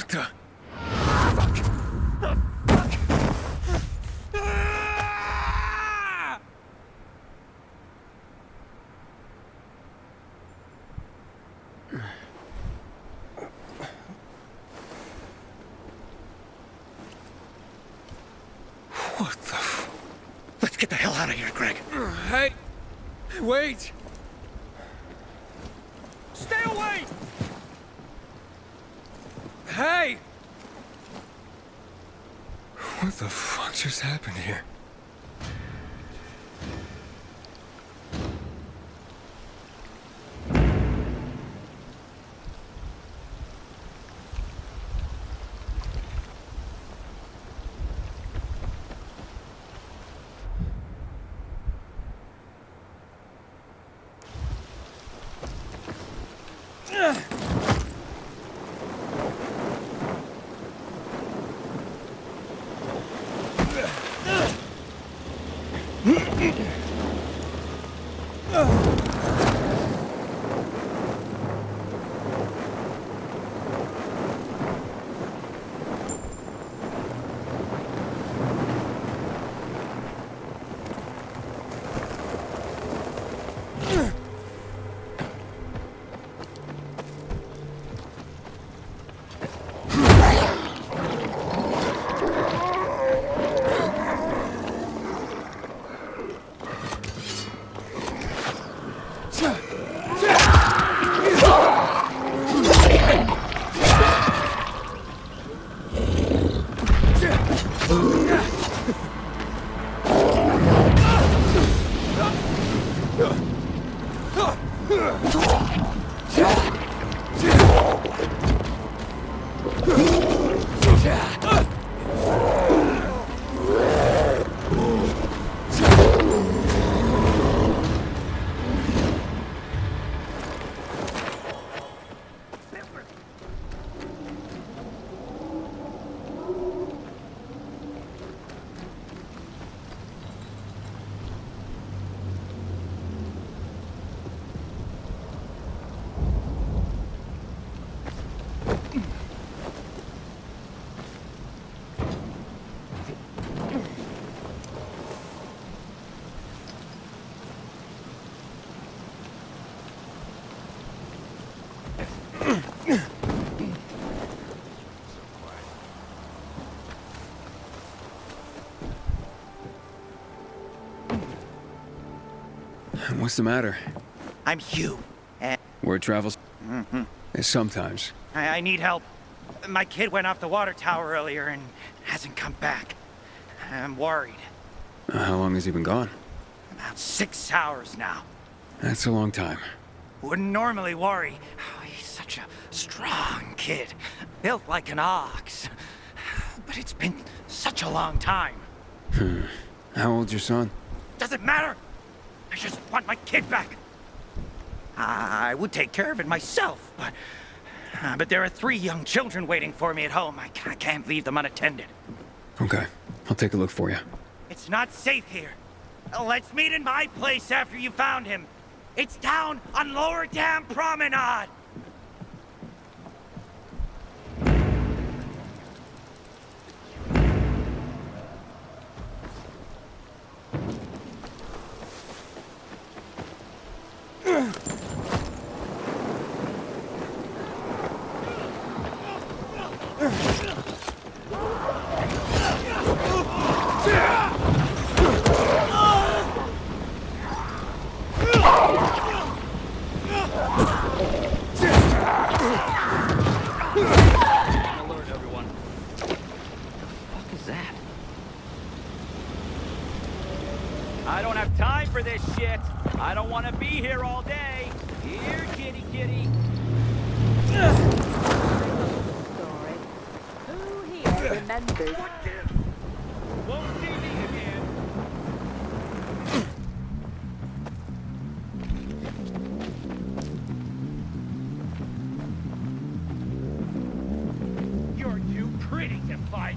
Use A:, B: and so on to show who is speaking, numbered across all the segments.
A: What the? What the f...
B: Let's get the hell out of here, Greg.
A: Hey! Wait!
B: Stay away!
A: Hey! What the fuck just happened here? What's the matter?
B: I'm Hugh, and
A: Word travels? Sometimes.
B: I need help. My kid went off the water tower earlier and hasn't come back. I'm worried.
A: How long has he been gone?
B: About 6 hours now.
A: That's a long time.
B: Wouldn't normally worry. Oh, he's such a strong kid. Built like an ox. But it's been such a long time.
A: How old's your son?
B: Doesn't matter. I just want my kid back. I would take care of it myself, but there are 3 young children waiting for me at home. I can't leave them unattended.
A: Okay, I'll take a look for you.
B: It's not safe here. Let's meet in my place after you found him. It's down on Lower Dam Promenade.
C: Alert, everyone. What the fuck is that? I don't have time for this shit. I don't want to be here all day. Here, kitty kitty.
D: Story. Who here remembers?
C: Won't see me again.
B: You're too pretty to fight.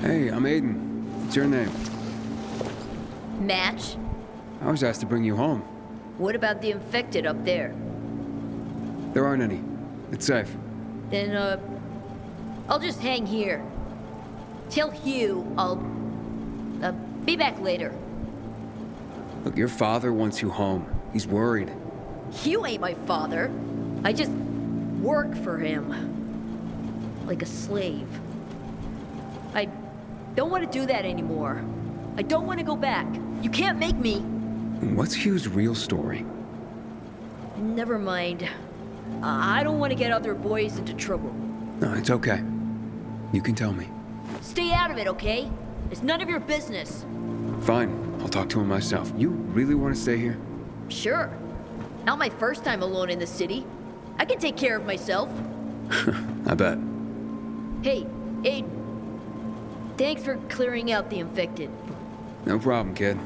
A: Hey, I'm Aiden. What's your name?
E: Match?
A: I was asked to bring you home.
E: What about the infected up there?
A: There aren't any. It's safe.
E: Then, I'll just hang here. Tell Hugh I'll, be back later.
A: Look, your father wants you home. He's worried.
E: Hugh ain't my father. I just work for him. Like a slave. I don't want to do that anymore. I don't want to go back. You can't make me.
A: What's Hugh's real story?
E: Never mind. I don't want to get other boys into trouble.
A: No, it's okay. You can tell me.
E: Stay out of it, okay? It's none of your business.
A: Fine. I'll talk to him myself. You really want to stay here?
E: Sure. Not my first time alone in the city. I can take care of myself.
A: I bet.
E: Hey, Aiden. Thanks for clearing out the infected.
A: No problem, kid.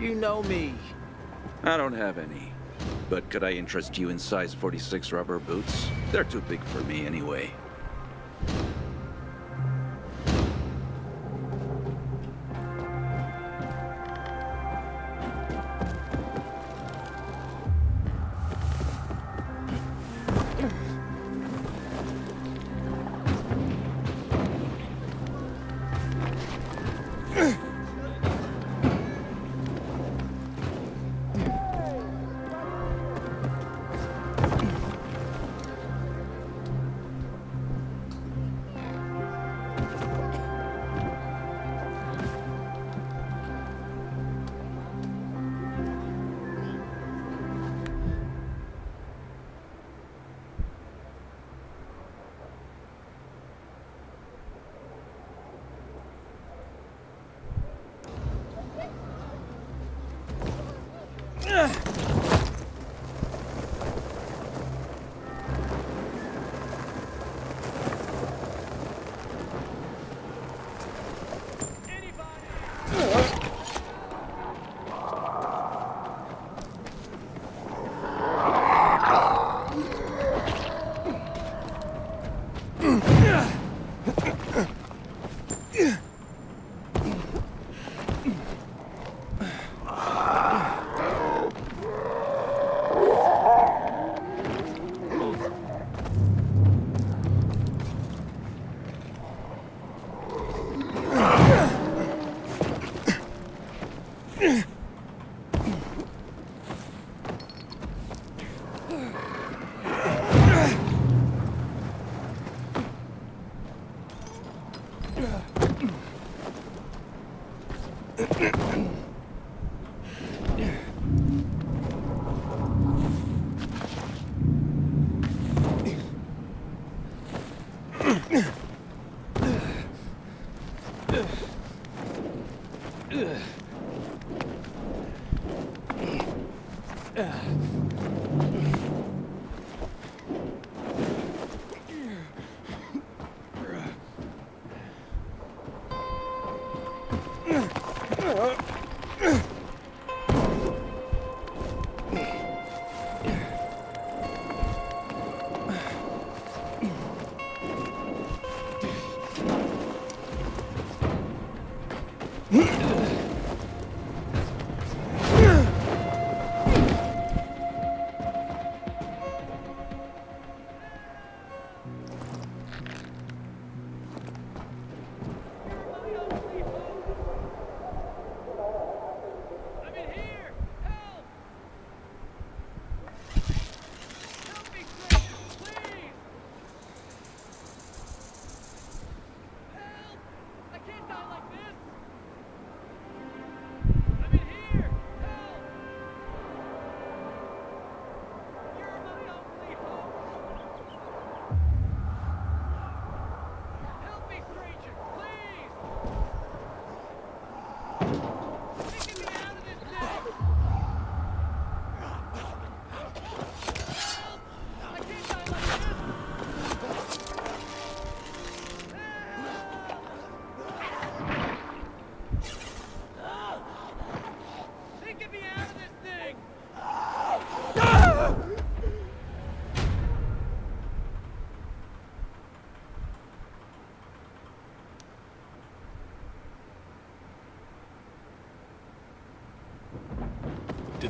F: You know me.
G: I don't have any. But could I interest you in size 46 rubber boots? They're too big for me anyway.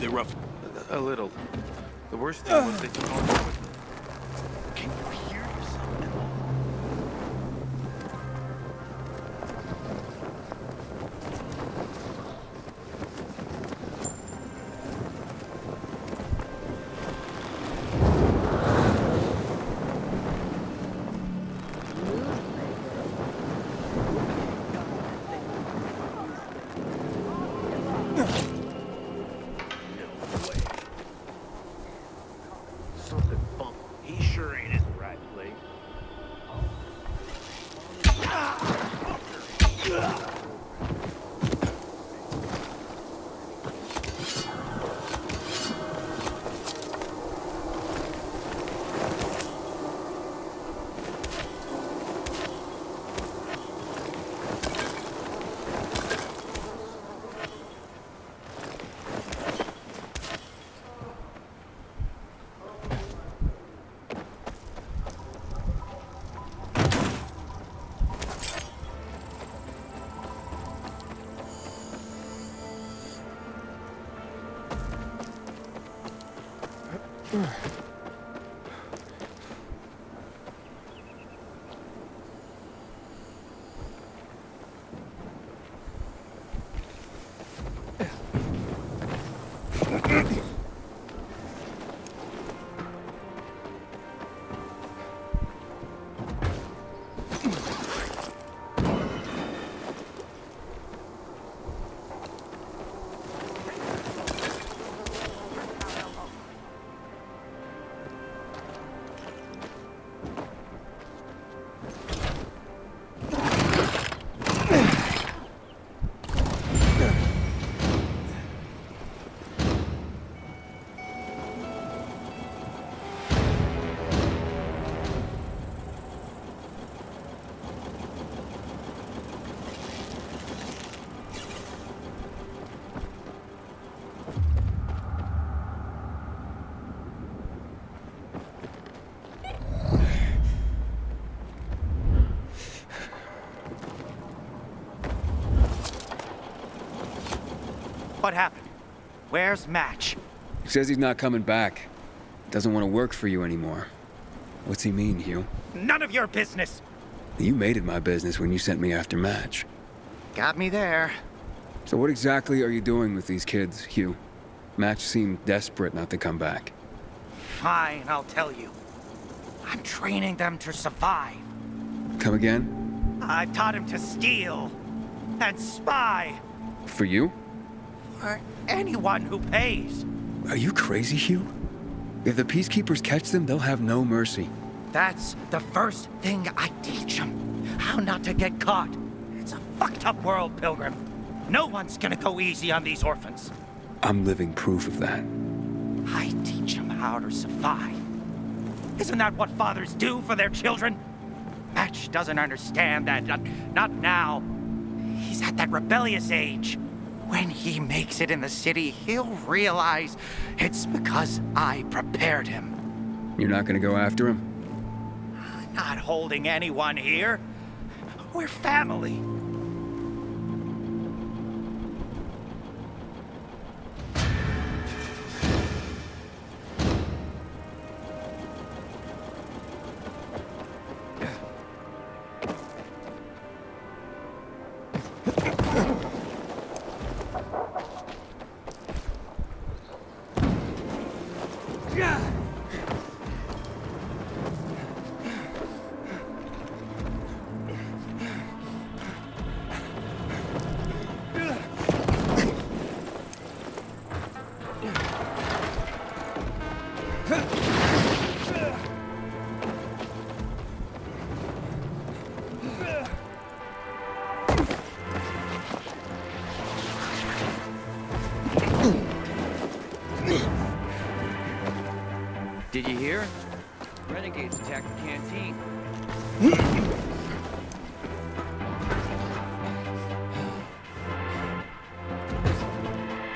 F: they rough?
H: A little. The worst thing was they took all the...
B: Can you hear yourself?
H: Something bump. He sure ain't in the right place.
B: What happened? Where's Match?
A: He says he's not coming back. Doesn't want to work for you anymore. What's he mean, Hugh?
B: None of your business.
A: You made it my business when you sent me after Match.
B: Got me there.
A: So what exactly are you doing with these kids, Hugh? Match seemed desperate not to come back.
B: Fine, I'll tell you. I'm training them to survive.
A: Come again?
B: I've taught him to steal and spy
A: For you?
B: for anyone who pays.
A: Are you crazy, Hugh? If the peacekeepers catch them, they'll have no mercy.
B: That's the first thing I teach them. How not to get caught. It's a fucked up world, Pilgrim. No one's gonna go easy on these orphans.
A: I'm living proof of that.
B: I teach them how to survive. Isn't that what fathers do for their children? Match doesn't understand that. Not now. He's at that rebellious age. When he makes it in the city, he'll realize it's because I prepared him.
A: You're not gonna go after him?
B: I'm not holding anyone here. We're family.
C: Did you hear? Renegades attacked the canteen.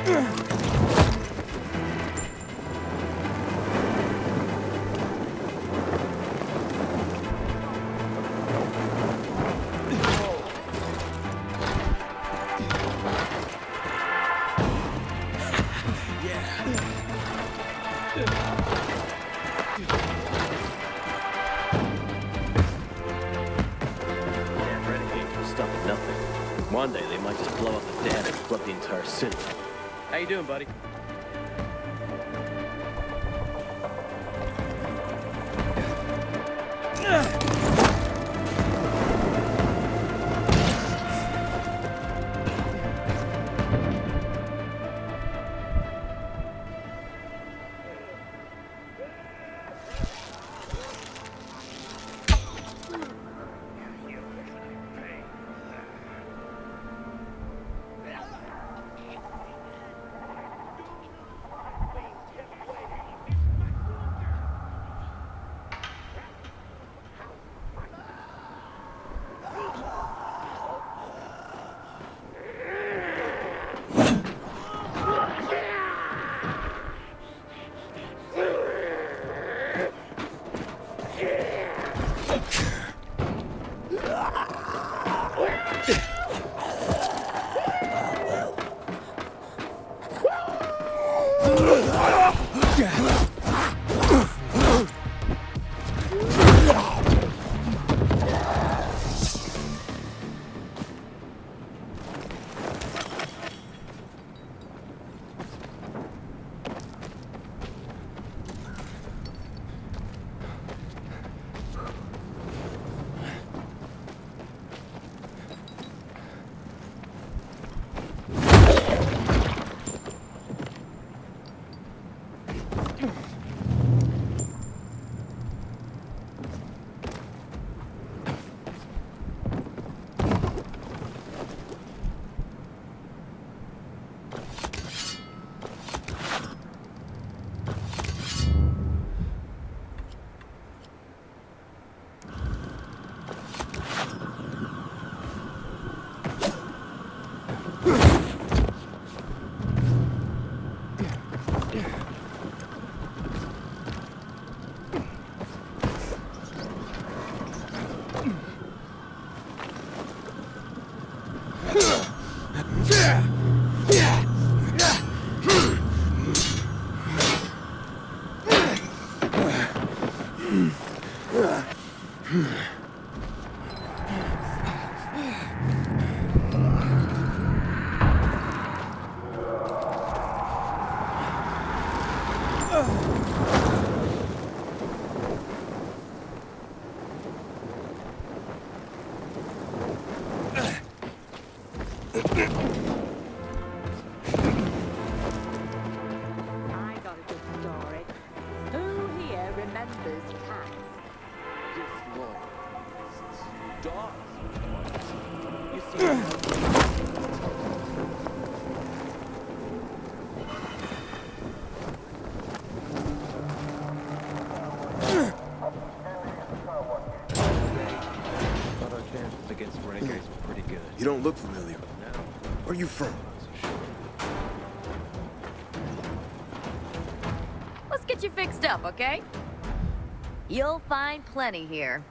A: Yeah.
H: blow up the dam and flood the entire city. How you doing, buddy?
D: I got a good story. Who here remembers cats?
H: Thought our chances against renegades were pretty good.
F: You don't look familiar. Where are you from?
E: Let's get you fixed up, okay? You'll find plenty here.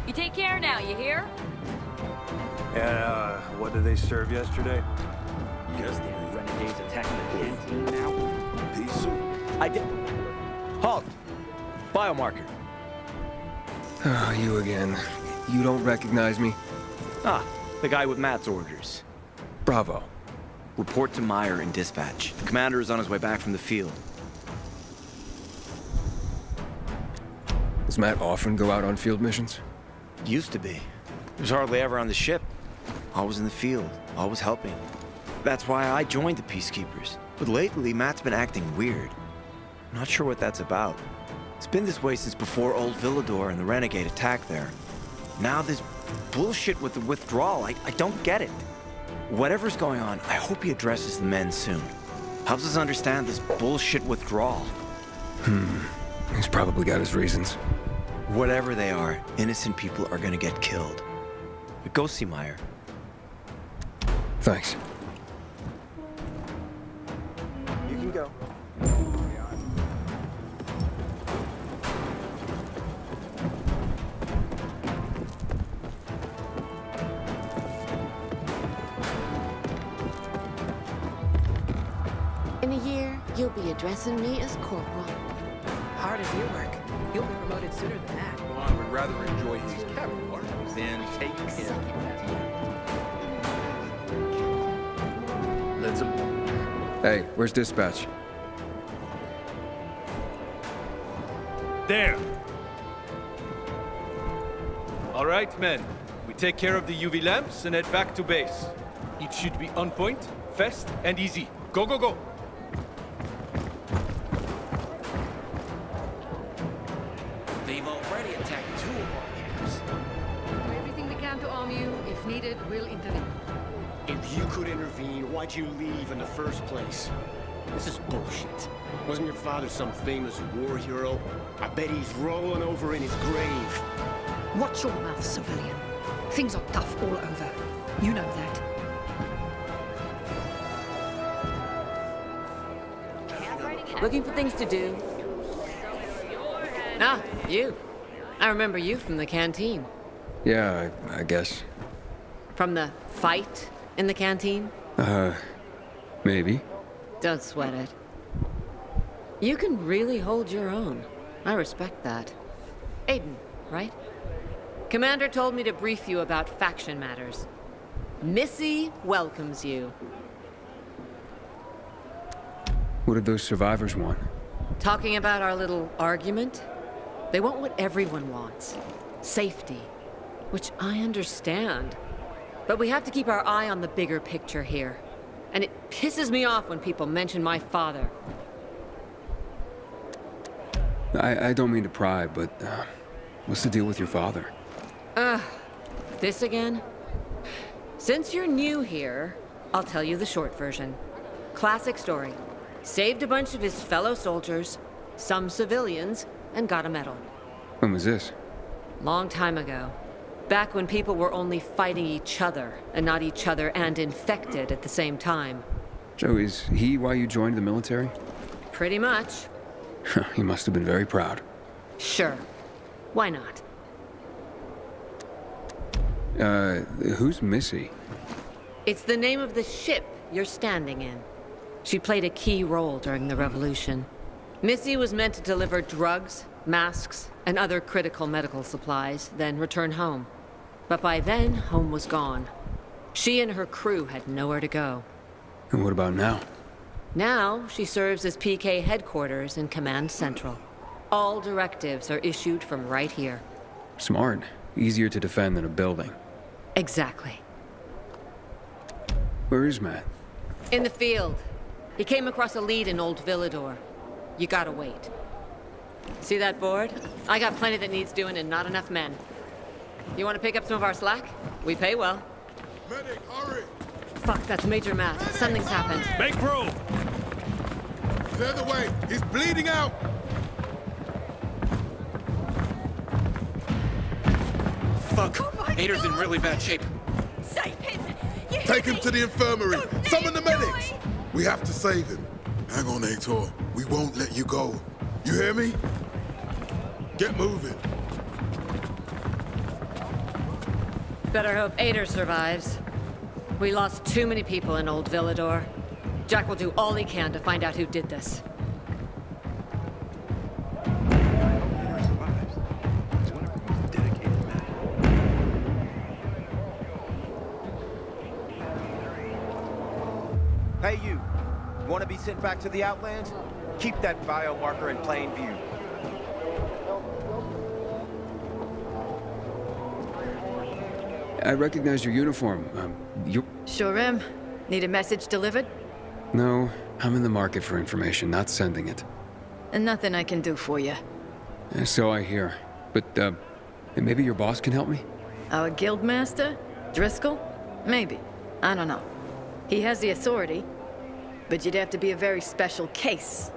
E: You take care now, you hear?
F: And, what did they serve yesterday?
C: Renegades attacking the canteen now.
F: Pea soup.
H: I did. Halt! Biomarker.
A: Oh, you again. You don't recognize me?
I: Ah, the guy with Matt's orders.
A: Bravo.
I: Report to Meyer in dispatch. The commander is on his way back from the field.
A: Does Matt often go out on field missions?
I: Used to be. He was hardly ever on the ship. Always in the field, always helping. That's why I joined the Peacekeepers. But lately, Matt's been acting weird. I'm not sure what that's about. It's been this way since before old Villador and the Renegade attack there. Now this bullshit with the withdrawal, I don't get it. Whatever's going on, I hope he addresses the men soon. Helps us understand this bullshit withdrawal.
A: He's probably got his reasons.
I: Whatever they are, innocent people are gonna get killed. But go see Meyer.
A: Thanks.
F: You can go.
J: you'll be addressing me as Corporal.
K: Hard as you work. You'll be promoted sooner than that.
F: Well, I would rather enjoy his cabin work than take him. Let's
A: Hey, where's dispatch?
L: There. All right, men. We take care of the UV lamps and head back to base. It should be on point, fast, and easy. Go, go, go!
K: They've already attacked 2 of our camps.
M: Do everything we can to arm you. If needed, we'll intervene.
N: If you could intervene, why'd you leave in the first place? This is bullshit. Wasn't your father some famous war hero? I bet he's rolling over in his grave.
M: Watch your mouth, civilian. Things are tough all over. You know that.
J: Looking for things to do? Ah, you. I remember you from the canteen.
A: Yeah, I guess.
J: From the fight in the canteen?
A: Maybe.
J: Don't sweat it. You can really hold your own. I respect that. Aiden, right? Commander told me to brief you about faction matters. Missy welcomes you.
A: What did those survivors want?
J: Talking about our little argument? They want what everyone wants. Safety. Which I understand. But we have to keep our eye on the bigger picture here. And it pisses me off when people mention my father.
A: I don't mean to pry, but what's the deal with your father?
J: This again? Since you're new here, I'll tell you the short version. Classic story. Saved a bunch of his fellow soldiers, some civilians, and got a medal.
A: When was this?
J: Long time ago. Back when people were only fighting each other, and not each other and infected at the same time.
A: Joe, is he why you joined the military?
J: Pretty much.
A: He must have been very proud.
J: Sure. Why not?
A: Who's Missy?
J: It's the name of the ship you're standing in. She played a key role during the revolution. Missy was meant to deliver drugs, masks, and other critical medical supplies, then return home. But by then, home was gone. She and her crew had nowhere to go.
A: And what about now?
J: Now, she serves as PK headquarters in Command Central. All directives are issued from right here.
A: Smart. Easier to defend than a building.
J: Exactly.
A: Where is Matt?
J: In the field. He came across a lead in Old Villador. You gotta wait. See that board? I got plenty that needs doing and not enough men. You want to pick up some of our slack? We pay well.
F: Medic, hurry!
J: Fuck, that's Major Matt. Something's happened.
L: Make room!
F: Clear the way! He's bleeding out!
K: Fuck. Ader's in really bad shape.
D: Save him!
F: Take him to the infirmary! Summon the medics! We have to save him. Hang on, Aitor. We won't let you go. You hear me? Get moving.
J: Better hope Ader survives. We lost too many people in Old Villador. Jack will do all he can to find out who did this.
I: Hey, you. Want to be sent back to the Outlands? Keep that biomarker in plain view.
A: I recognize your uniform. You...
M: Sure am. Need a message delivered?
A: No, I'm in the market for information, not sending it.
M: And nothing I can do for you.
A: So I hear. But, maybe your boss can help me?
M: Our guildmaster? Driscoll? Maybe. I don't know. He has the authority, but you'd have to be a very special case.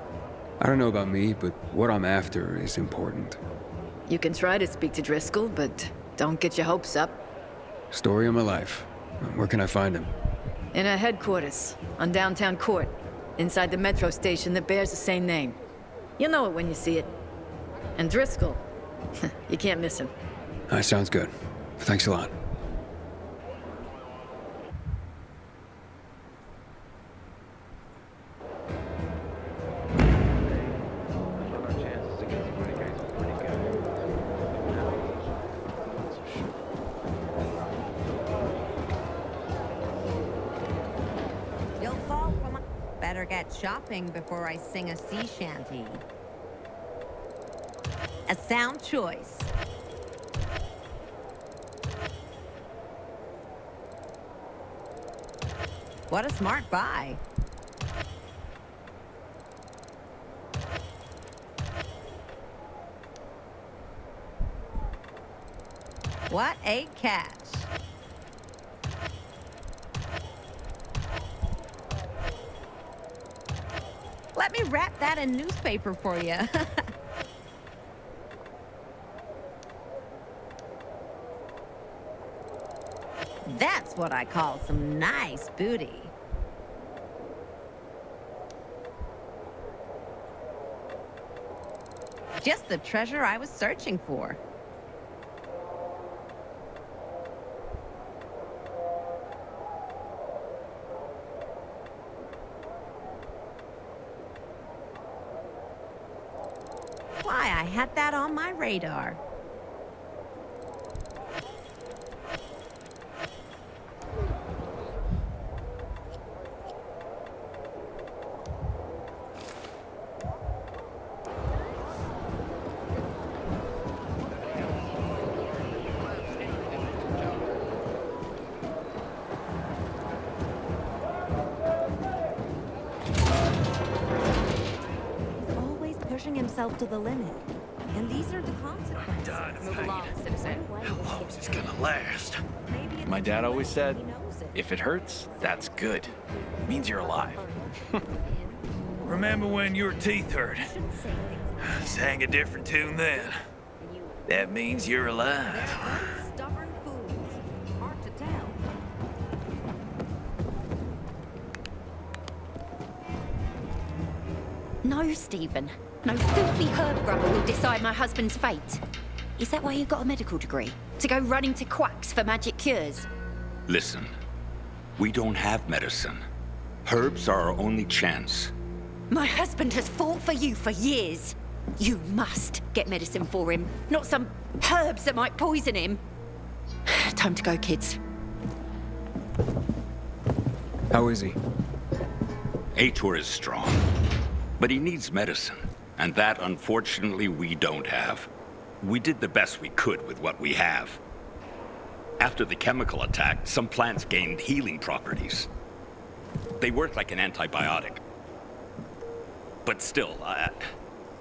A: I don't know about me, but what I'm after is important.
M: You can try to speak to Driscoll, but don't get your hopes up.
A: Story of my life. Where can I find him?
M: In our headquarters, on downtown Court, inside the metro station that bears the same name. You'll know it when you see it. And Driscoll, you can't miss him.
A: That sounds good. Thanks a lot.
O: forget shopping before I sing a sea shanty. A sound choice. What a smart buy. What a catch. Let me wrap that in newspaper for you. That's what I call some nice booty. Just the treasure I was searching for. Why, I had that on my radar. Pushing himself to the limit. And these are the consequences.
B: Move along, citizen. How long is this gonna last?
C: My dad always said, if it hurts, that's good. Means you're alive.
B: Remember when your teeth hurt? Sang a different tune then. That means you're alive.
O: Stubborn fools. Hard to tell.
E: No, Stephen. No filthy herb grubber will decide my husband's fate. Is that why you got a medical degree? To go running to quacks for magic cures?
P: Listen, we don't have medicine. Herbs are our only chance.
E: My husband has fought for you for years. You must get medicine for him, not some herbs that might poison him. Time to go, kids.
A: How is he?
P: Aitor is strong, but he needs medicine. And that, unfortunately, we don't have. We did the best we could with what we have. After the chemical attack, some plants gained healing properties. They work like an antibiotic. But still,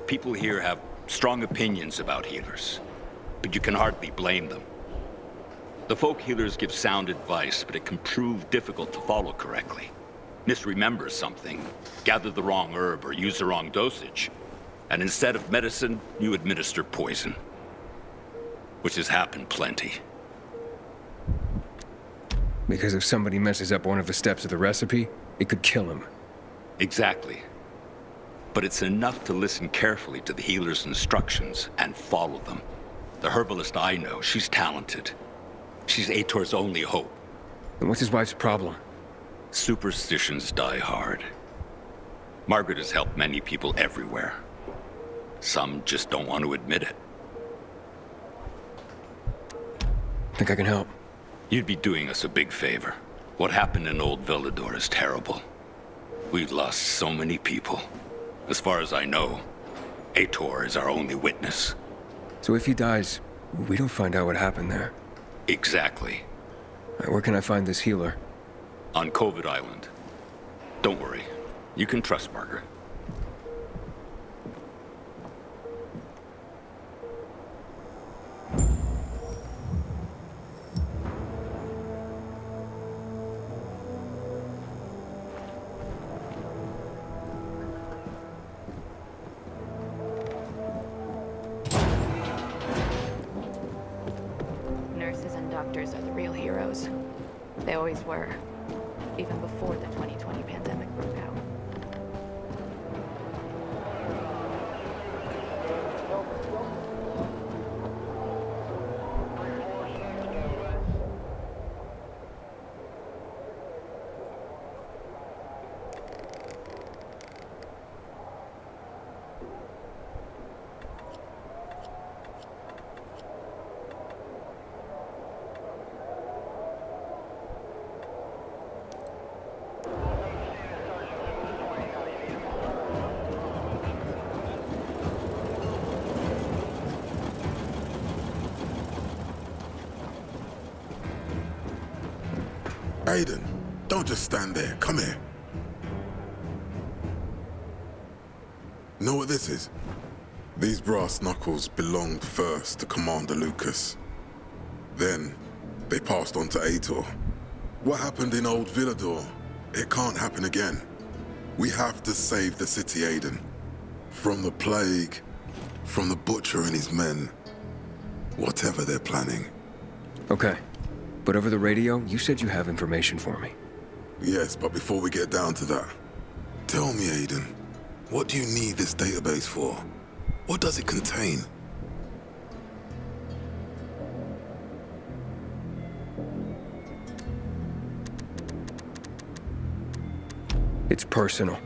P: people here have strong opinions about healers. But you can hardly blame them. The folk healers give sound advice, but it can prove difficult to follow correctly. Misremember something, gather the wrong herb, or use the wrong dosage. And instead of medicine, you administer poison. Which has happened plenty.
A: Because if somebody messes up one of the steps of the recipe, it could kill him.
P: Exactly. But it's enough to listen carefully to the healer's instructions and follow them. The herbalist I know, she's talented. She's Aitor's only hope.
A: And what's his wife's problem?
P: Superstitions die hard. Margaret has helped many people everywhere. Some just don't want to admit it.
A: Think I can help?
P: You'd be doing us a big favor. What happened in Old Villador is terrible. We've lost so many people. As far as I know, Aitor is our only witness.
A: So if he dies, we don't find out what happened there.
P: Exactly.
A: Where can I find this healer?
P: On COVID Island. Don't worry. You can trust Margaret.
Q: Nurses and doctors are the real heroes. They always were. Even before the 2020 pandemic broke out.
F: Aiden, don't just stand there. Come here. Know what this is? These brass knuckles belonged first to Commander Lucas. Then, they passed on to Aitor. What happened in Old Villador, it can't happen again. We have to save the city, Aiden. From the plague, from the Butcher and his men. Whatever they're planning.
A: Okay. But over the radio, you said you have information for me.
F: Yes, but before we get down to that, tell me, Aiden, what do you need this database for? What does it contain?
A: It's personal.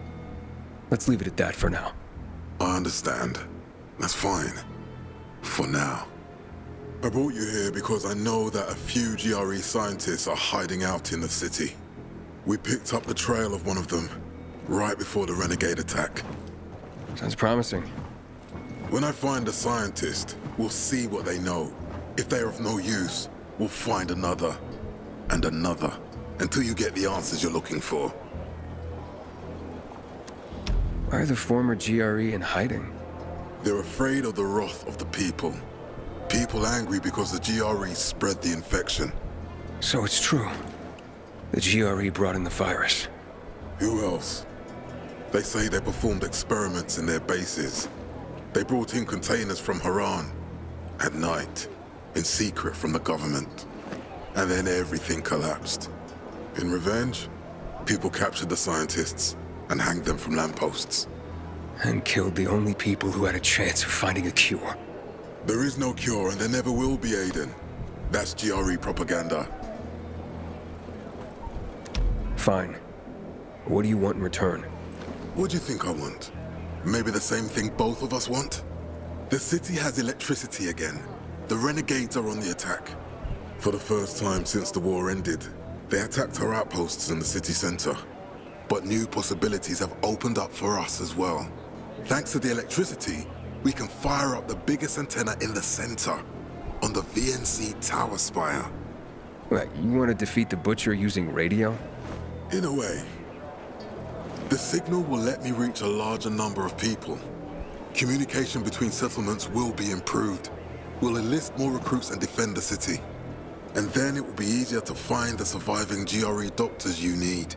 A: Let's leave it at that for now.
F: I understand. That's fine. For now. I brought you here because I know that a few GRE scientists are hiding out in the city. We picked up the trail of one of them, right before the renegade attack.
A: Sounds promising.
F: When I find a scientist, we'll see what they know. If they're of no use, we'll find another, and another, until you get the answers you're looking for.
A: Why are the former GRE in hiding?
F: They're afraid of the wrath of the people. People angry because the GRE spread the infection.
A: So it's true. The GRE brought in the virus.
F: Who else? They say they performed experiments in their bases. They brought in containers from Haran. At night. In secret from the government. And then everything collapsed. In revenge, people captured the scientists and hanged them from lampposts.
A: And killed the only people who had a chance of finding a cure.
F: There is no cure and there never will be, Aiden. That's GRE propaganda.
A: Fine. What do you want in return?
F: What do you think I want? Maybe the same thing both of us want? The city has electricity again. The renegades are on the attack. For the first time since the war ended, they attacked our outposts in the city center. But new possibilities have opened up for us as well. Thanks to the electricity, we can fire up the biggest antenna in the center, on the VNC tower spire.
A: What, you want to defeat the Butcher using radio?
F: In a way. The signal will let me reach a larger number of people. Communication between settlements will be improved. We'll enlist more recruits and defend the city. And then it will be easier to find the surviving GRE doctors you need.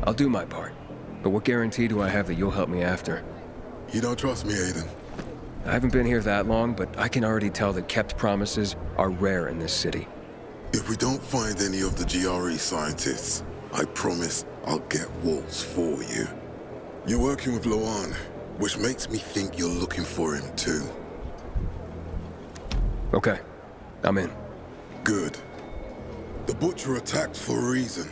A: I'll do my part. But what guarantee do I have that you'll help me after?
F: You don't trust me, Aiden?
A: I haven't been here that long, but I can already tell that kept promises are rare in this city.
F: If we don't find any of the GRE scientists, I promise I'll get Waltz for you. You're working with Loan, which makes me think you're looking for him too.
A: Okay, I'm in.
F: Good. The Butcher attacked for a reason.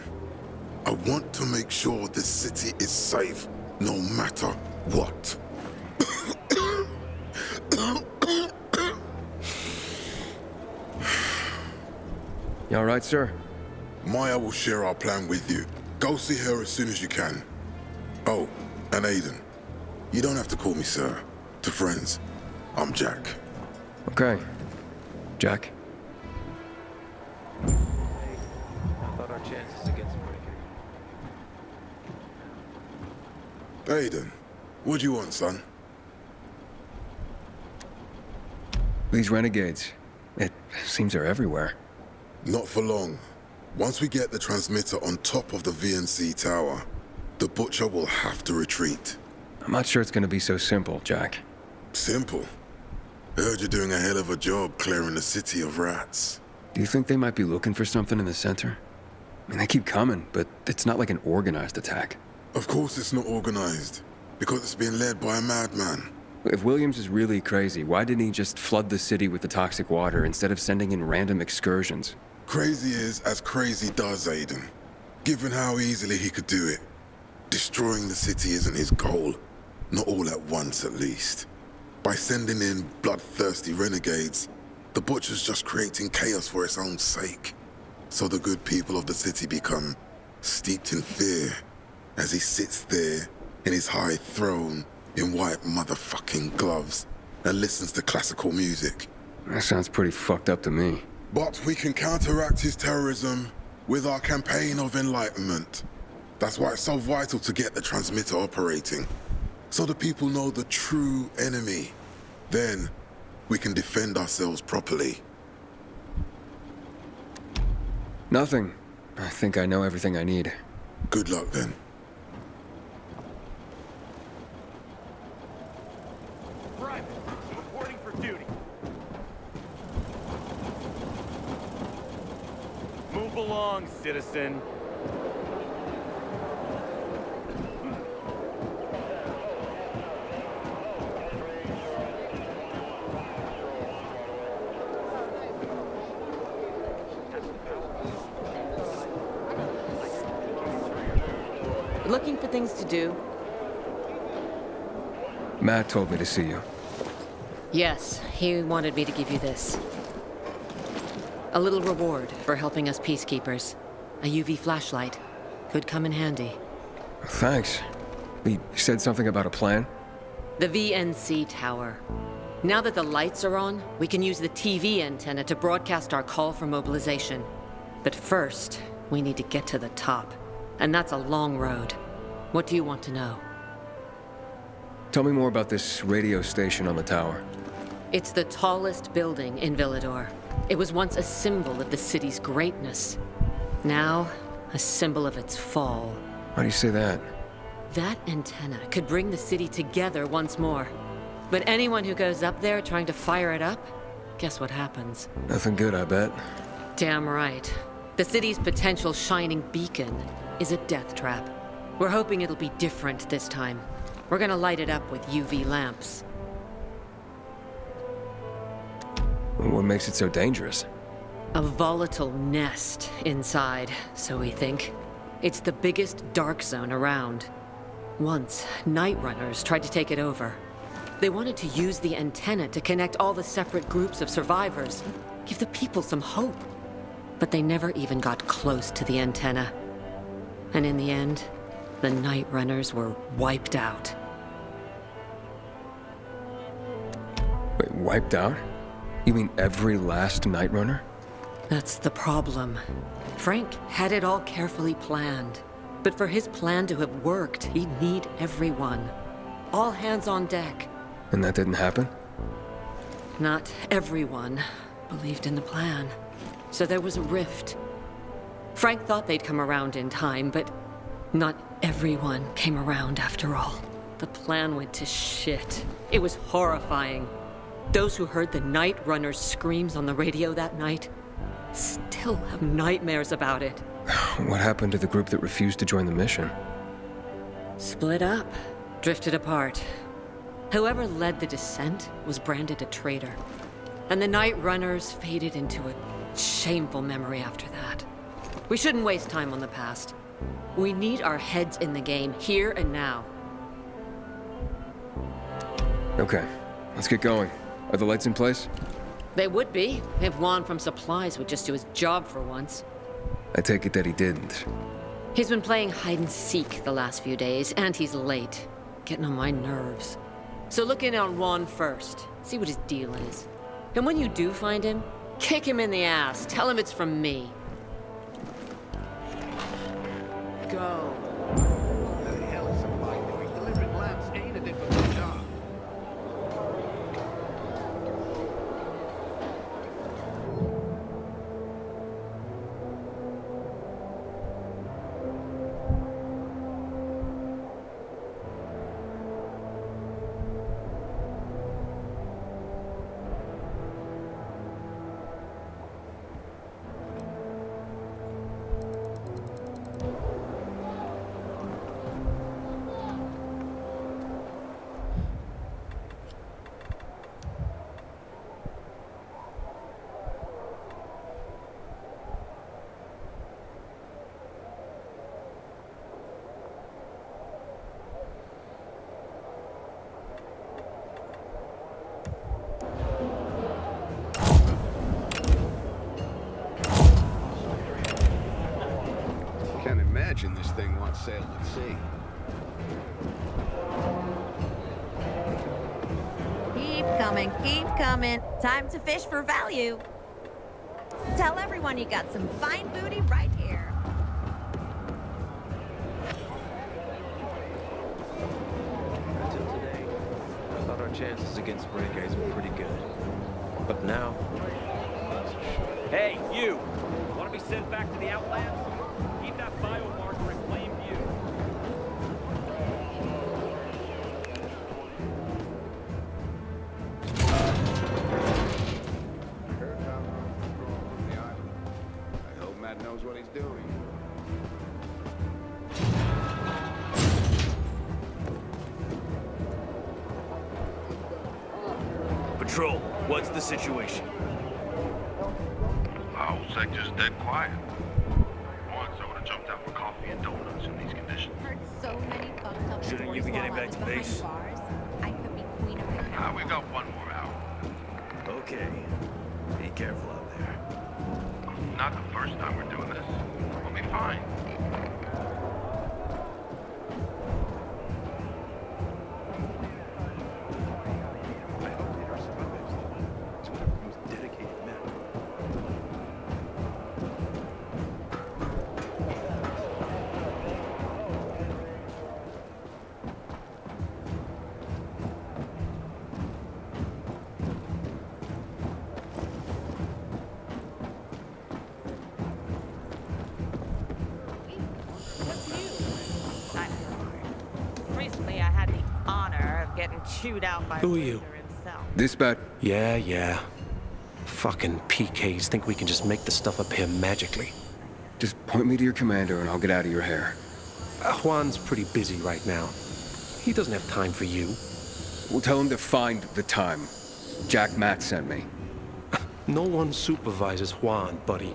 F: I want to make sure this city is safe, no matter what.
A: You all right, sir?
F: Maya will share our plan with you. Go see her as soon as you can. Oh, and Aiden, you don't have to call me sir. To friends, I'm Jack.
A: Okay. Jack?
H: I thought our chances against Breaker.
F: Aiden, what do you want, son?
A: These renegades. It seems they're everywhere.
F: Not for long. Once we get the transmitter on top of the VNC tower, the Butcher will have to retreat.
A: I'm not sure it's gonna be so simple, Jack.
F: Simple? I heard you're doing a hell of a job clearing the city of rats.
A: Do you think they might be looking for something in the center? I mean, they keep coming, but it's not like an organized attack.
F: Of course it's not organized, because it's being led by a madman.
A: If Williams is really crazy, why didn't he just flood the city with the toxic water instead of sending in random excursions?
F: Crazy is as crazy does, Aiden. Given how easily he could do it. Destroying the city isn't his goal. Not all at once, at least. By sending in bloodthirsty renegades, the Butcher's just creating chaos for its own sake. So the good people of the city become steeped in fear as he sits there in his high throne in white motherfucking gloves and listens to classical music.
A: That sounds pretty fucked up to me.
F: But we can counteract his terrorism with our campaign of enlightenment. That's why it's so vital to get the transmitter operating, so the people know the true enemy. Then, we can defend ourselves properly.
A: Nothing. I think I know everything I need.
F: Good luck, then.
C: Private, reporting for duty. Move along, citizen.
J: Looking for things to do?
A: Matt told me to see you.
J: Yes, he wanted me to give you this. A little reward for helping us peacekeepers. A UV flashlight. Could come in handy.
A: Thanks. He said something about a plan?
J: The VNC tower. Now that the lights are on, we can use the TV antenna to broadcast our call for mobilization. But first, we need to get to the top. And that's a long road. What do you want to know?
A: Tell me more about this radio station on the tower.
J: It's the tallest building in Villador. It was once a symbol of the city's greatness. Now, a symbol of its fall.
A: Why do you say that?
J: That antenna could bring the city together once more. But anyone who goes up there trying to fire it up, guess what happens?
A: Nothing good, I bet.
J: Damn right. The city's potential shining beacon is a death trap. We're hoping it'll be different this time. We're gonna light it up with UV lamps.
A: What makes it so dangerous?
J: A volatile nest inside, so we think. It's the biggest dark zone around. Once, night runners tried to take it over. They wanted to use the antenna to connect all the separate groups of survivors, give the people some hope. But they never even got close to the antenna. And in the end, the night runners were wiped out.
A: Wait, wiped out? You mean every last night runner?
J: That's the problem. Frank had it all carefully planned. But for his plan to have worked, he'd need everyone. All hands on deck.
A: And that didn't happen?
J: Not everyone believed in the plan. So there was a rift. Frank thought they'd come around in time, but not everyone came around after all. The plan went to shit. It was horrifying. Those who heard the Night Runner's screams on the radio that night still have nightmares about it.
A: What happened to the group that refused to join the mission?
J: Split up, drifted apart. Whoever led the descent was branded a traitor. And the Night Runners faded into a shameful memory after that. We shouldn't waste time on the past. We need our heads in the game, here and now.
A: Okay, let's get going. Are the lights in place?
J: They would be, if Juan from Supplies would just do his job for once.
A: I take it that he didn't.
J: He's been playing hide-and-seek the last few days, and he's late. Getting on my nerves. So look in on Juan first. See what his deal is. And when you do find him, kick him in the ass. Tell him it's from me.
H: Go. What the hell is supply doing? Delivering lamps ain't a difficult job.
N: Can't imagine this thing wants sailed at sea.
O: Keep coming, keep coming. Time to fish for value. Tell everyone you got some fine booty right here.
H: Until today, I thought our chances against renegades were pretty good. But now...
C: Hey, you! Want to be sent back to the Outlands? Keep that biomarker in plain view.
N: I hope Matt knows what he's doing.
L: Patrol, what's the situation?
R: Our whole sector's dead quiet. Once I would've jumped out for coffee and donuts in these conditions.
O: Heard so many fucked up
L: Shouldn't you
O: stories
L: be getting
O: while I
L: back
O: was
L: to
O: behind
L: base?
O: bars. I could be queen of the castle.
R: We got one more hour.
L: Okay. Be careful out there.
R: Not the first time we're doing this. We'll be fine.
H: I hope they are survivors. It's one of our most dedicated men.
Q: Recently, I had the honor of getting chewed out by
N: Who are you?
Q: himself.
A: Dispatch.
N: Yeah. Fucking PKs think we can just make the stuff up here magically.
A: Just point me to your commander and I'll get out of your hair.
N: Juan's pretty busy right now. He doesn't have time for you.
A: We'll tell him to find the time. Jack Matt sent me.
N: No one supervises Juan, buddy.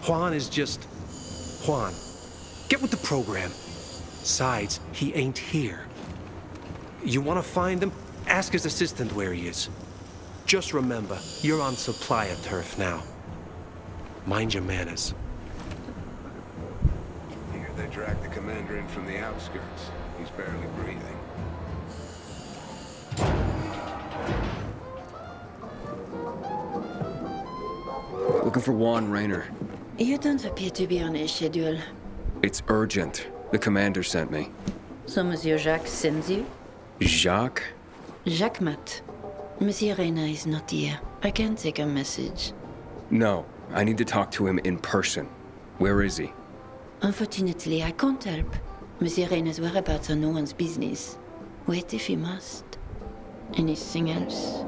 N: Juan is just... Juan. Get with the program. Besides, he ain't here. You want to find him? Ask his assistant where he is. Just remember, you're on supplier turf now. Mind your manners.
R: Here they dragged the commander in from the outskirts. He's barely breathing.
A: Looking for Juan Rayner.
S: You don't appear to be on his schedule.
A: It's urgent. The commander sent me.
S: So Monsieur Jacques sends you?
A: Jacques?
S: Jacques Mat. Monsieur Reyna is not here. I can take a message.
A: No, I need to talk to him in person. Where is he?
S: Unfortunately, I can't help. Monsieur Reyna's whereabouts are no one's business. Wait if you must. Anything else?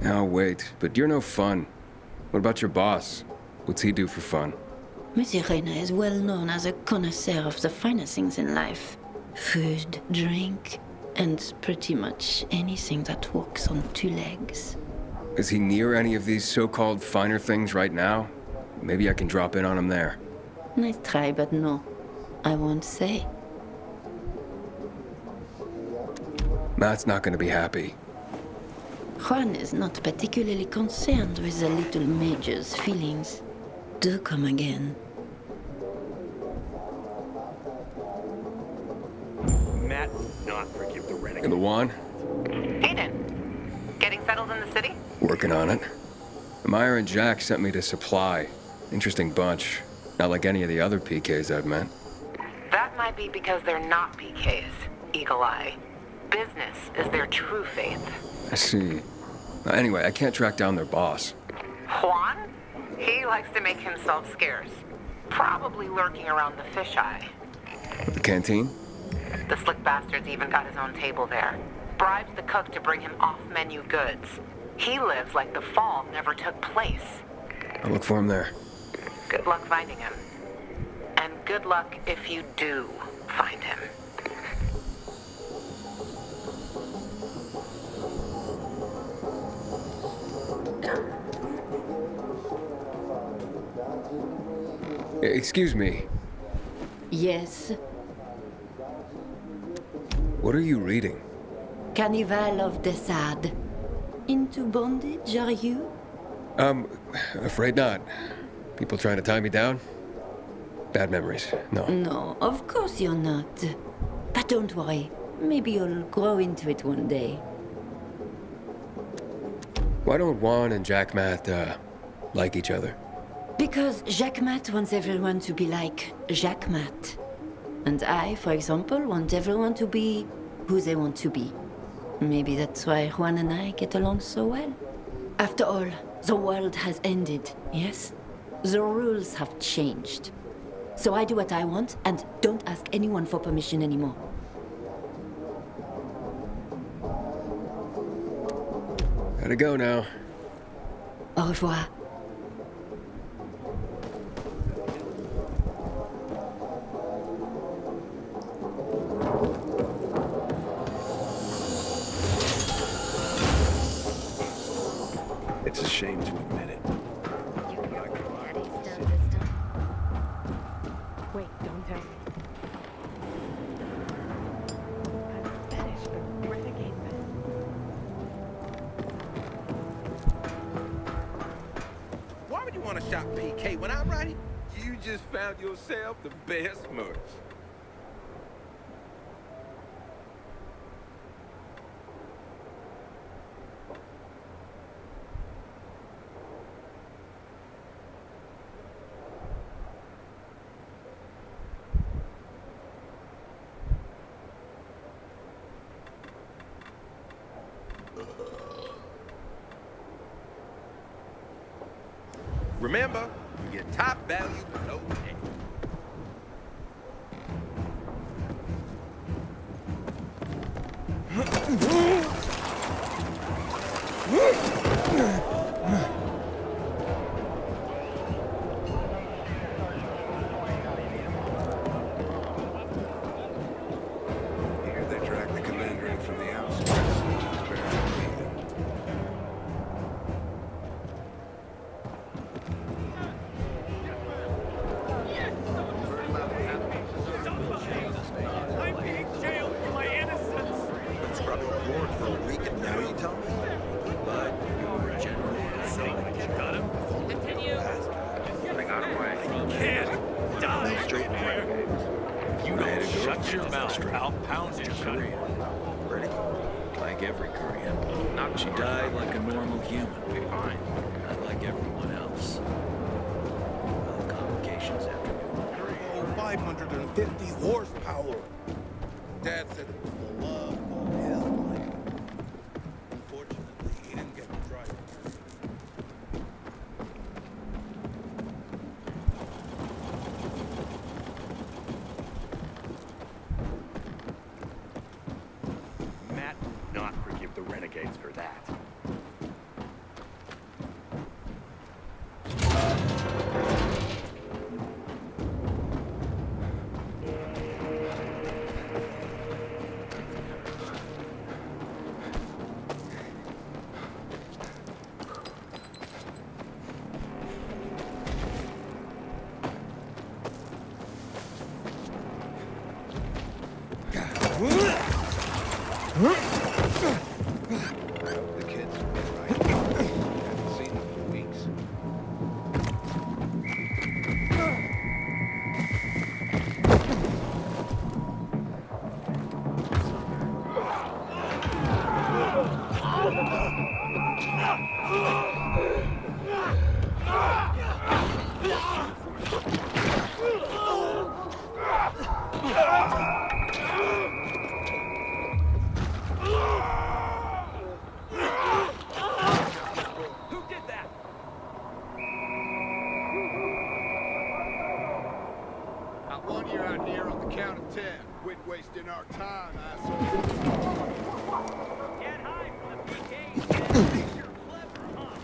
A: I'll wait, but you're no fun. What about your boss? What's he do for fun?
S: Monsieur Reyna is well known as a connoisseur of the finer things in life. Food, drink, and pretty much anything that walks on two legs.
A: Is he near any of these so-called finer things right now? Maybe I can drop in on him there.
S: Nice try, but no. I won't say.
A: Matt's not gonna be happy.
S: Juan is not particularly concerned with the little major's feelings. Do come again.
C: Matt will not forgive the renegade.
A: And the Juan?
J: Hayden, getting settled in the city?
A: Working on it. Meyer and Jack sent me to supply. Interesting bunch. Not like any of the other PKs I've met.
J: That might be because they're not PKs, Eagle Eye. Business is their true faith.
A: I see. Anyway, I can't track down their boss.
J: Juan? He likes to make himself scarce. Probably lurking around the fisheye.
A: The canteen?
J: The slick bastard's even got his own table there. Bribes the cook to bring him off-menu goods. He lives like the fall never took place.
A: I'll look for him there.
J: Good luck finding him. And good luck if you do find him.
A: Excuse me.
S: Yes.
A: What are you reading?
S: Carnival of the Sad. Into bondage, are you?
A: Afraid not. People trying to tie me down? Bad memories. No.
S: No, of course you're not. But don't worry. Maybe you'll grow into it one day.
A: Why don't Juan and Jack Matt, like each other?
S: Because Jacques Matt wants everyone to be like Jacques Matt. And I, for example, want everyone to be who they want to be. Maybe that's why Juan and I get along so well. After all, the world has ended, yes? The rules have changed. So I do what I want and don't ask anyone for permission anymore.
A: Gotta go now.
S: Au revoir.
H: It's a shame to admit it.
Q: Wait, don't tell me. I'm Spanish, but renegade men.
K: Why would you want to shop PK when I'm right? You just found yourself the best merch. Remember, you get top value, no pay.
H: Here they drag the commander in from the outskirts.
C: I'm being jailed for my innocence.
K: Been scrubbing the floors for a week and now you tell me? But you're generally
C: Got him? Continue.
K: They got away.
C: He can't die.
K: No straight renegades.
C: You don't shut your mouth. I'll pound you.
G: Korean.
K: Ready?
G: Like every Korean. She died like a normal human.
K: Be fine.
G: Not like everyone else. No complications after
K: Oh, 550 horsepower. Dad said it was the love of his life. Unfortunately, he didn't get to drive it.
C: Matt will not forgive the renegades for that.
H: I hope the kids will be right. Haven't seen them for weeks.
C: Who did that?
R: I want you out here on the count of 10. Quit wasting our time, asshole.
C: Get high from the PKs. You're clever, huh?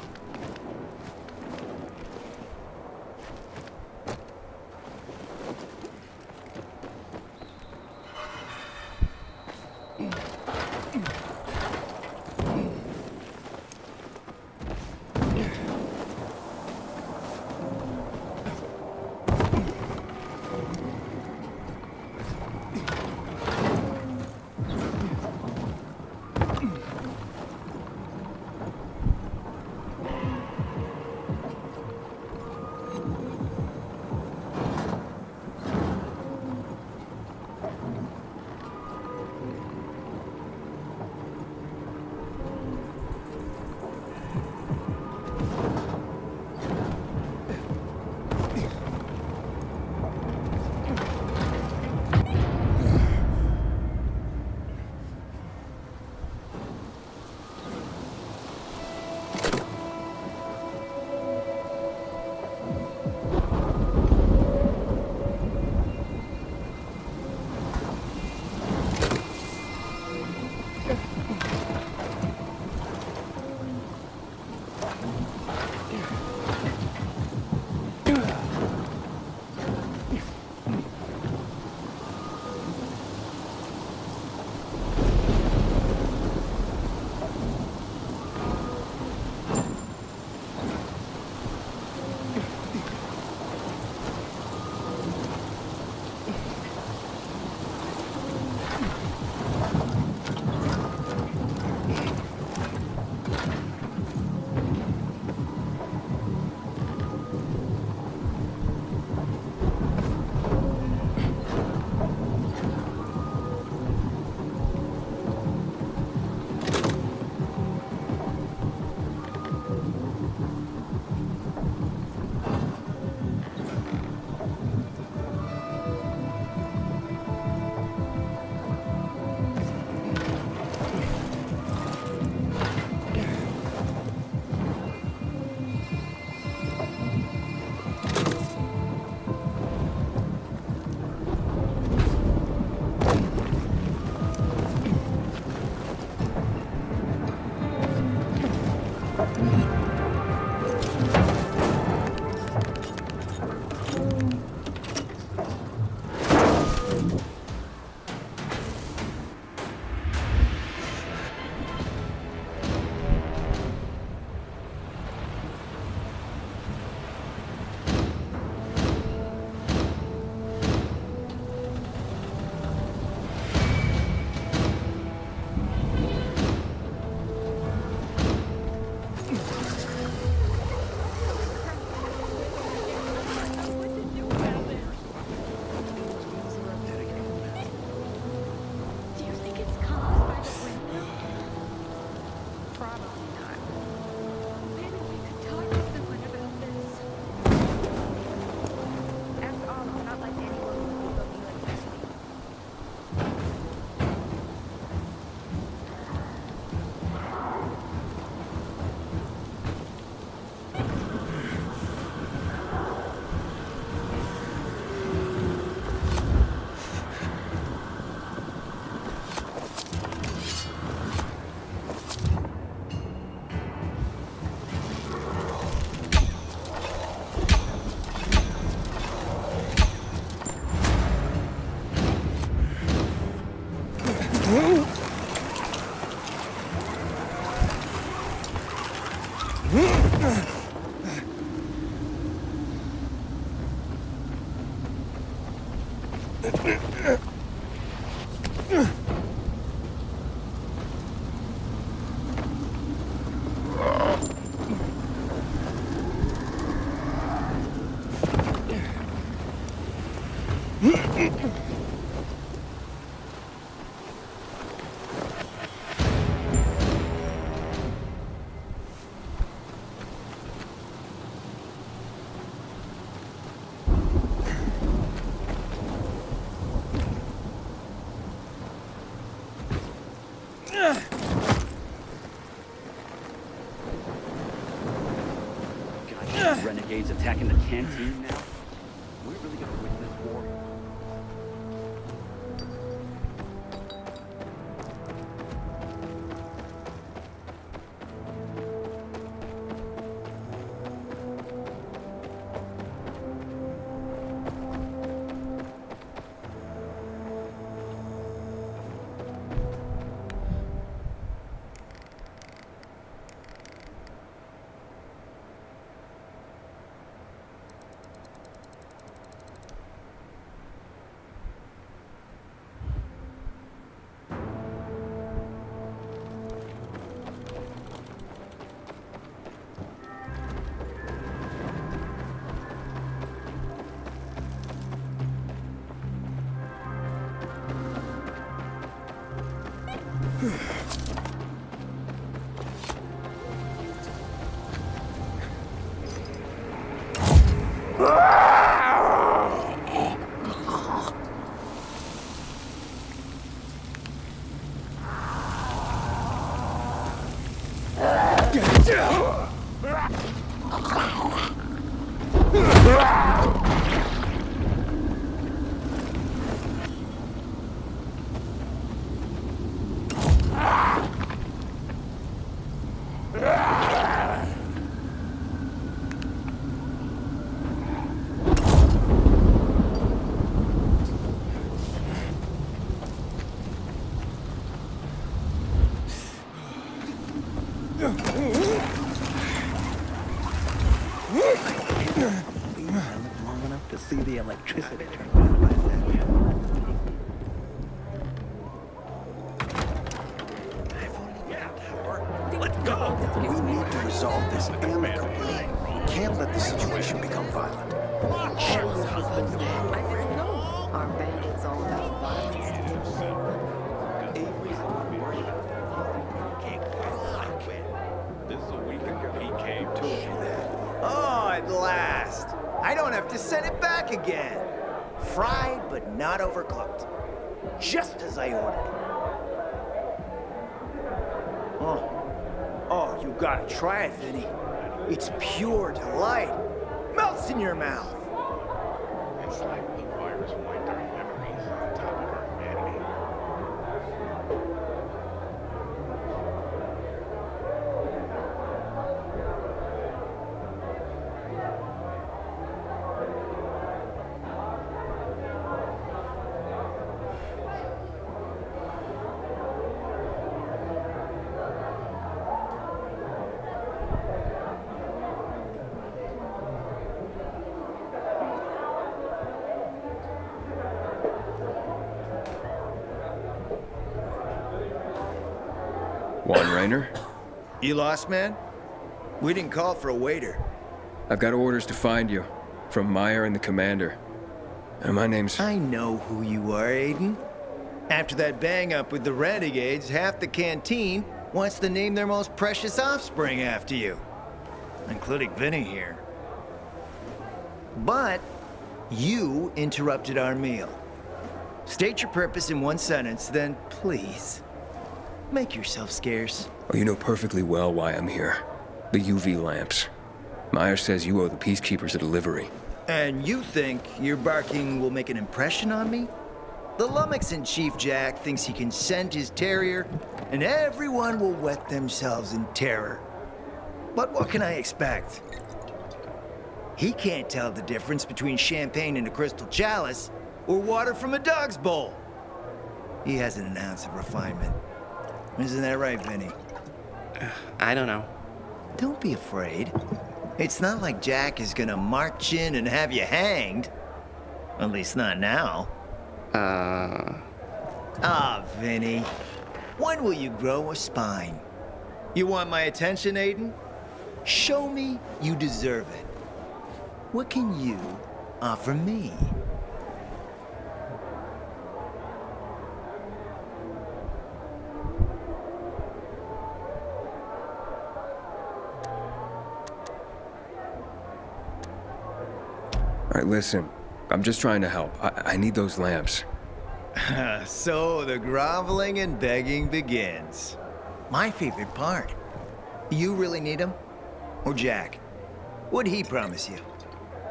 C: Renegades attacking the canteen now? Are we really gonna win this war?
B: Long enough to see the electricity turn on by then. Let's go! We need to resolve this amicably. We can't let the situation become violent.
M: Our bandit's all about violence.
H: This is a week ago. He came to me.
B: Oh, at last! I don't have to send it back again. Fried but not overcooked. Just as I ordered. Oh, you gotta try it, Vinny. It's pure delight. Melts in your mouth.
R: It's like the virus wiped our memories on top of our humanity.
A: Raynor?
I: You lost, man? We didn't call for a waiter.
A: I've got orders to find you. From Meyer and the commander. And my name's...
I: I know who you are, Aiden. After that bang-up with the Renegades, half the canteen wants to name their most precious offspring after you. Including Vinny here. But you interrupted our meal. State your purpose in one sentence, then please, make yourself scarce.
A: Oh, you know perfectly well why I'm here. The UV lamps. Meyer says you owe the Peacekeepers a delivery.
I: And you think your barking will make an impression on me? The Lummox-in-Chief Jack thinks he can send his terrier, and everyone will wet themselves in terror. But what can I expect? He can't tell the difference between champagne in a crystal chalice or water from a dog's bowl. He hasn't an ounce of refinement. Isn't that right, Vinny?
T: I don't know.
I: Don't be afraid. It's not like Jack is gonna march in and have you hanged. At least not now. Ah, Vinny. When will you grow a spine? You want my attention, Aiden? Show me you deserve it. What can you offer me?
A: All right, listen. I'm just trying to help. I need those lamps.
I: So the groveling and begging begins. My favorite part. You really need them? Or Jack? What'd he promise you?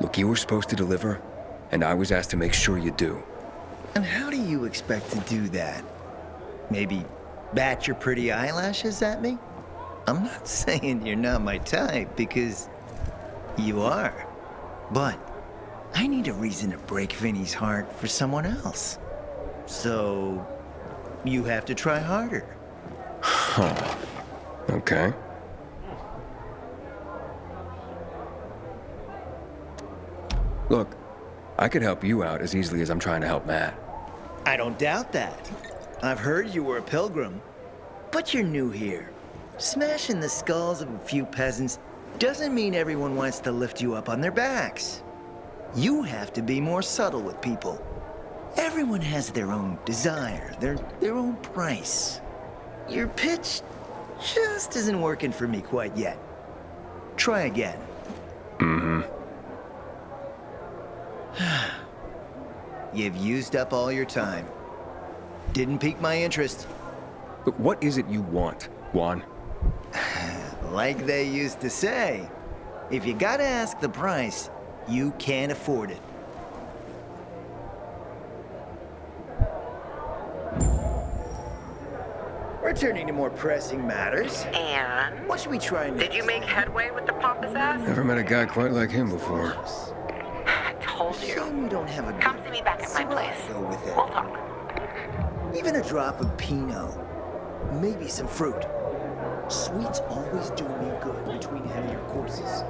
A: Look, you were supposed to deliver, and I was asked to make sure you do.
I: And how do you expect to do that? Maybe bat your pretty eyelashes at me? I'm not saying you're not my type, because you are. But I need a reason to break Vinny's heart for someone else. So you have to try harder.
A: Huh. Okay. Look, I could help you out as easily as I'm trying to help Matt.
I: I don't doubt that. I've heard you were a pilgrim. But you're new here. Smashing the skulls of a few peasants doesn't mean everyone wants to lift you up on their backs. You have to be more subtle with people. Everyone has their own desire, their own price. Your pitch just isn't working for me quite yet. Try again.
A: Mm-hmm.
I: You've used up all your time. Didn't pique my interest.
A: But what is it you want, Juan?
I: Like they used to say, if you gotta ask the price, you can't afford it. Returning to more pressing matters.
U: And?
I: What should we try next?
U: Did you make headway with the pompous ass?
A: Never met a guy quite like him before.
U: I told you.
I: Shame we don't have a
U: Come see me back at my place.
I: Go with it.
U: We'll talk.
I: Even a drop of Pinot. Maybe some fruit. Sweets always do me good between heavier courses.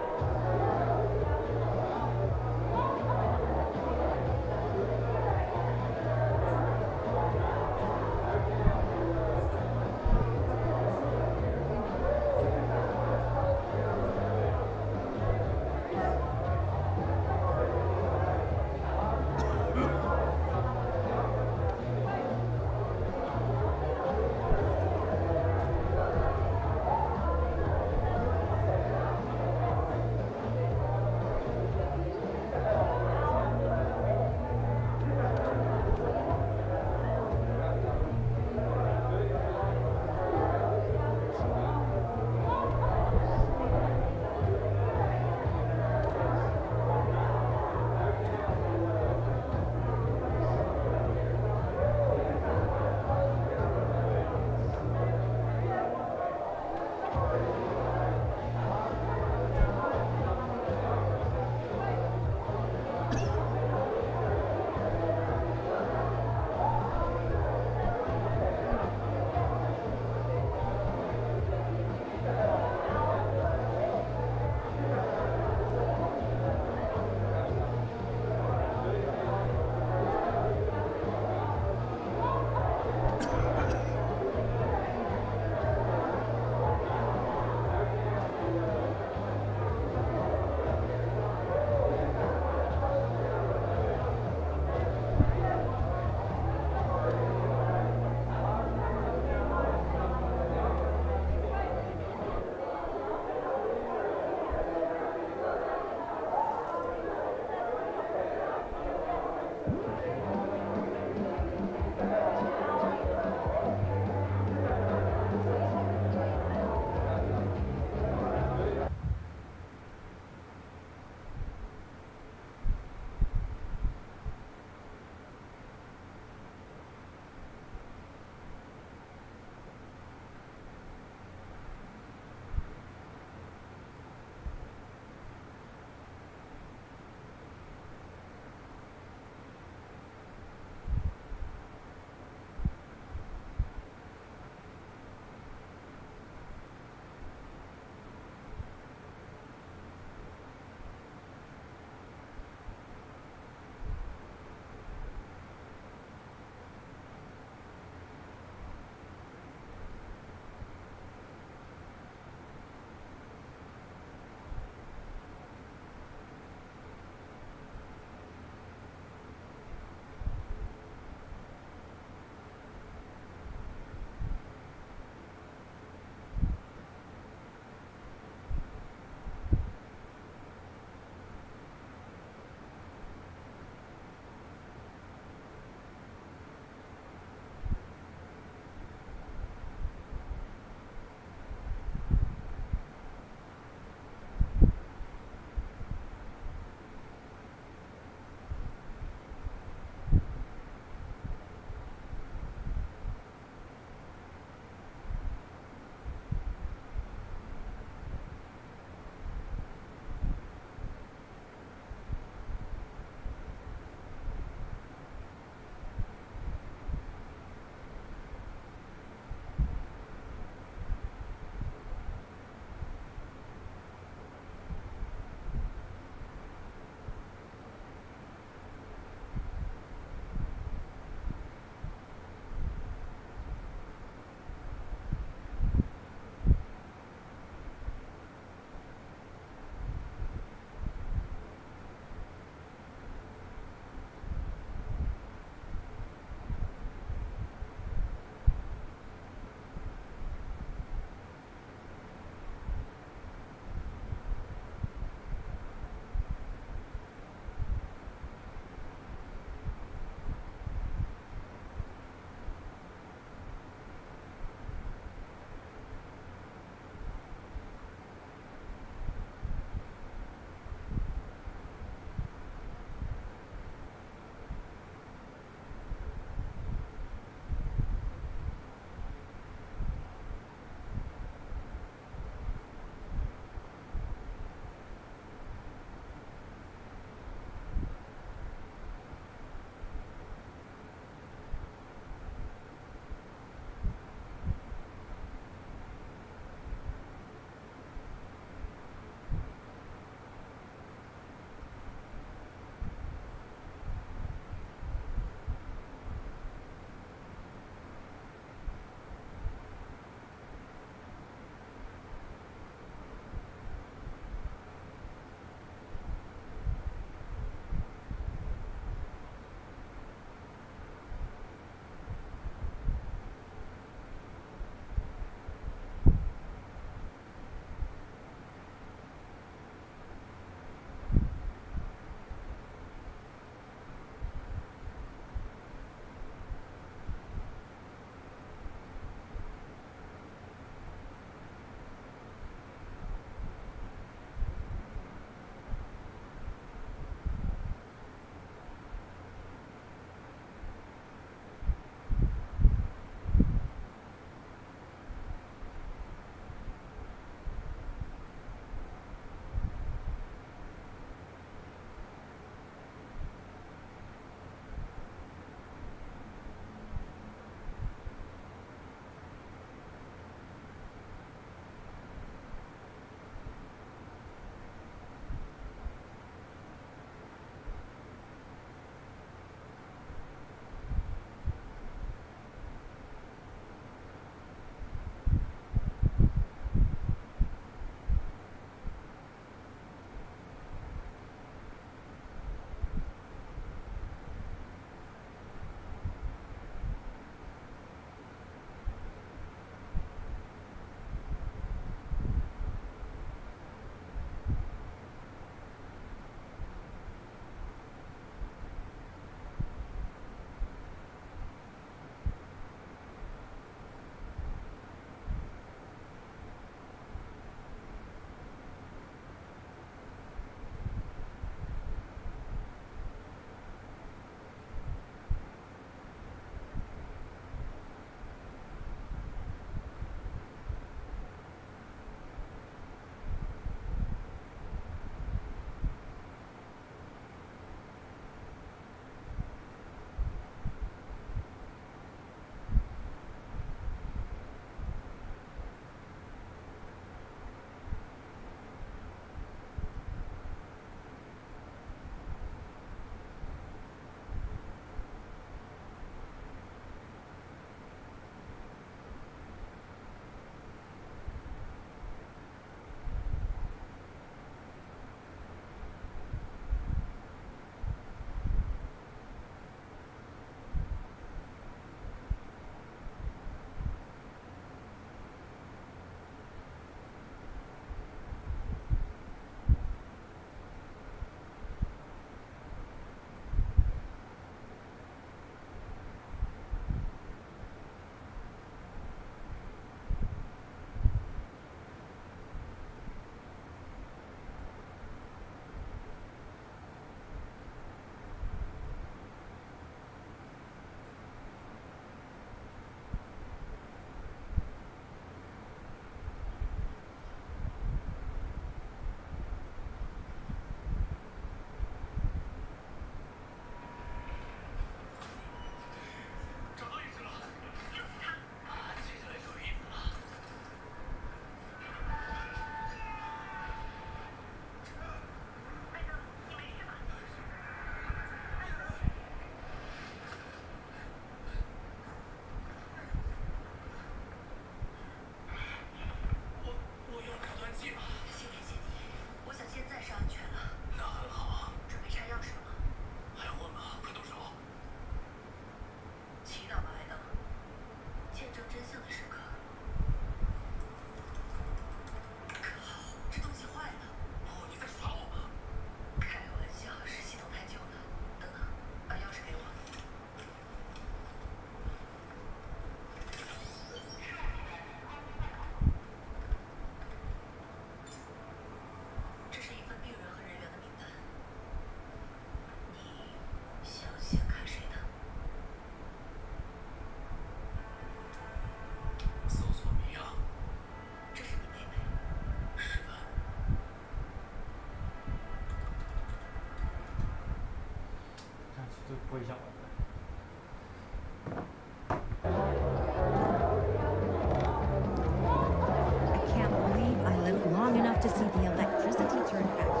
O: to see the electricity turn back on.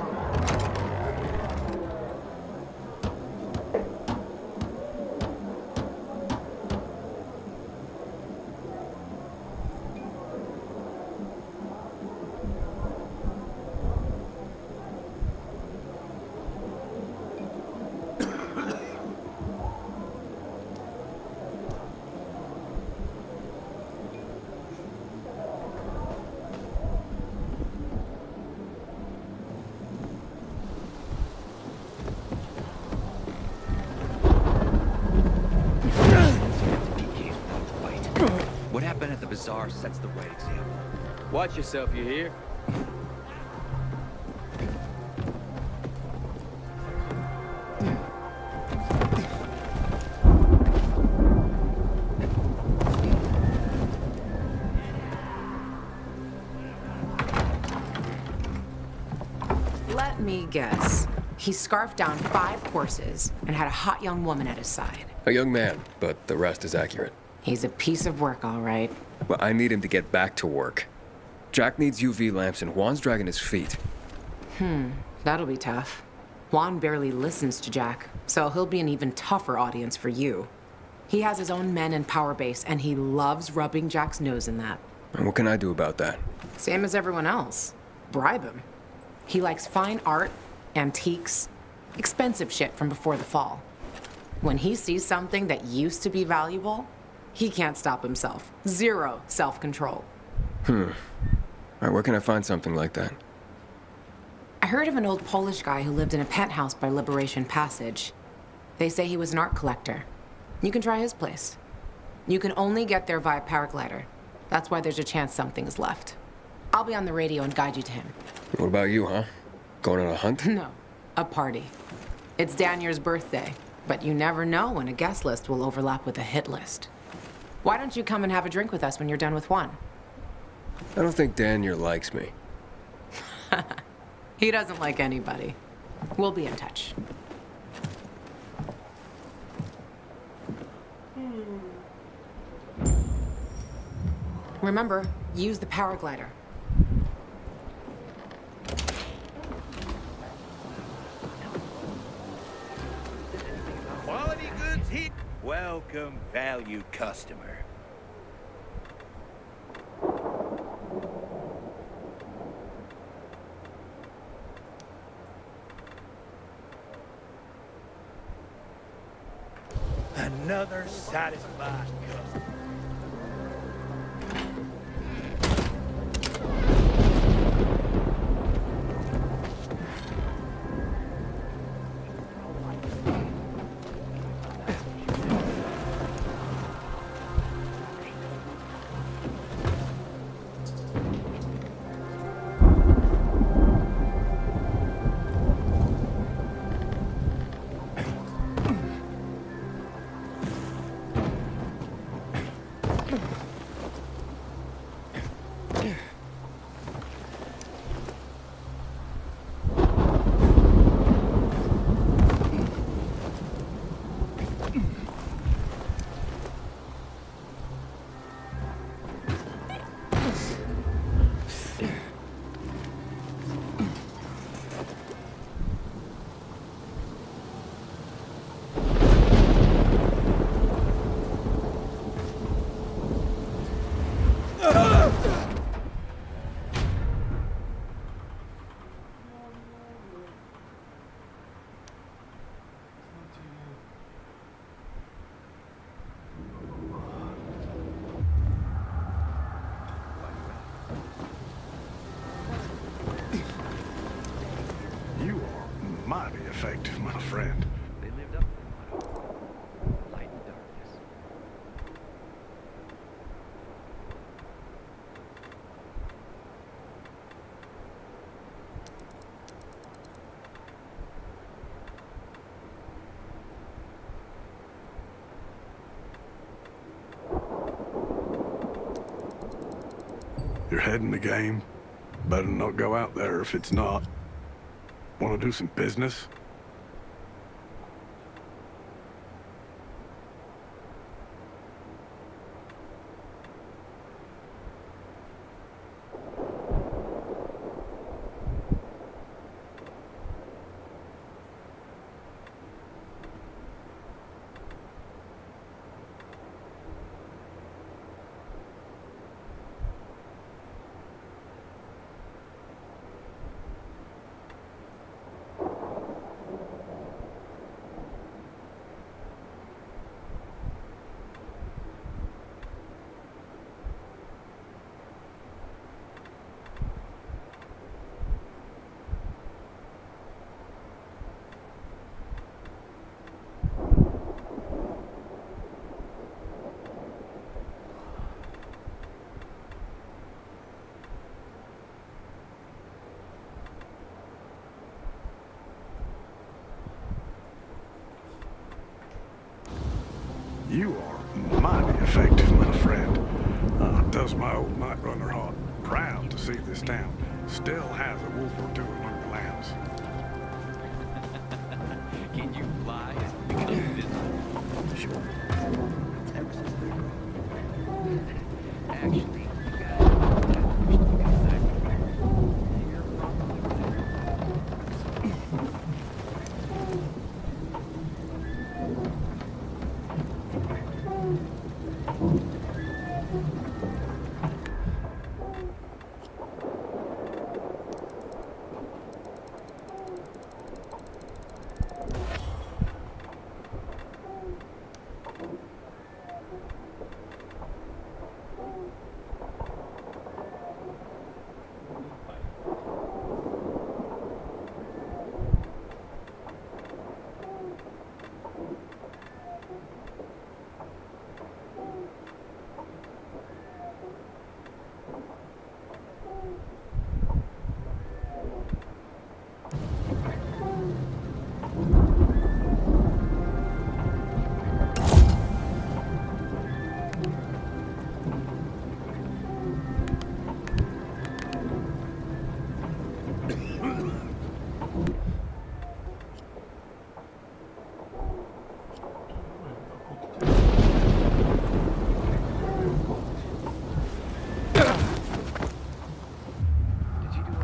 C: What happened at the bazaar sets the right example.
H: Watch yourself, you hear?
D: Let me guess. He scarfed down 5 horses and had a hot young woman at his side.
A: A young man, but the rest is accurate.
D: He's a piece of work, all right.
A: Well, I need him to get back to work. Jack needs UV lamps and Juan's dragging his feet.
D: That'll be tough. Juan barely listens to Jack, so he'll be an even tougher audience for you. He has his own men and power base, and he loves rubbing Jack's nose in that.
A: And what can I do about that?
D: Same as everyone else. Bribe him. He likes fine art, antiques, expensive shit from before the fall. When he sees something that used to be valuable, he can't stop himself. 0 self-control.
A: All right, where can I find something like that?
D: I heard of an old Polish guy who lived in a penthouse by Liberation Passage. They say he was an art collector. You can try his place. You can only get there via paraglider. That's why there's a chance something's left. I'll be on the radio and guide you to him.
A: What about you, huh? Going on a hunt?
D: No, a party. It's Danier's birthday, but you never know when a guest list will overlap with a hit list. Why don't you come and have a drink with us when you're done with Juan?
A: I don't think Daniel likes me.
D: He doesn't like anybody. We'll be in touch. Remember, use the paraglider.
B: Quality goods here. Welcome, value customer. Another satisfied customer.
R: Mighty effective, my friend.
H: They lived up to the motto. Light and darkness.
R: Your head in the game. Better not go out there if it's not. Want to do some business? You are mighty effective, my friend. Does my old night runner heart proud to see this town still has a wolf or two among the lambs.
C: Can you fly and become invisible?
H: Sure. Ever since they're
C: Actually,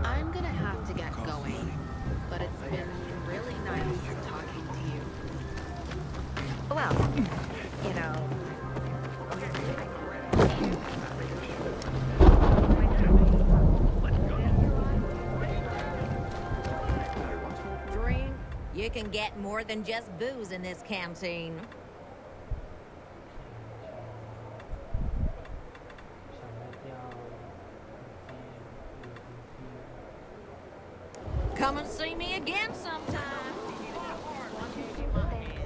Q: I'm gonna have to get going, but it's been really nice talking to you.
U: Well, you know.
E: Drink? You can get more than just booze in this canteen. Come and see me again sometime.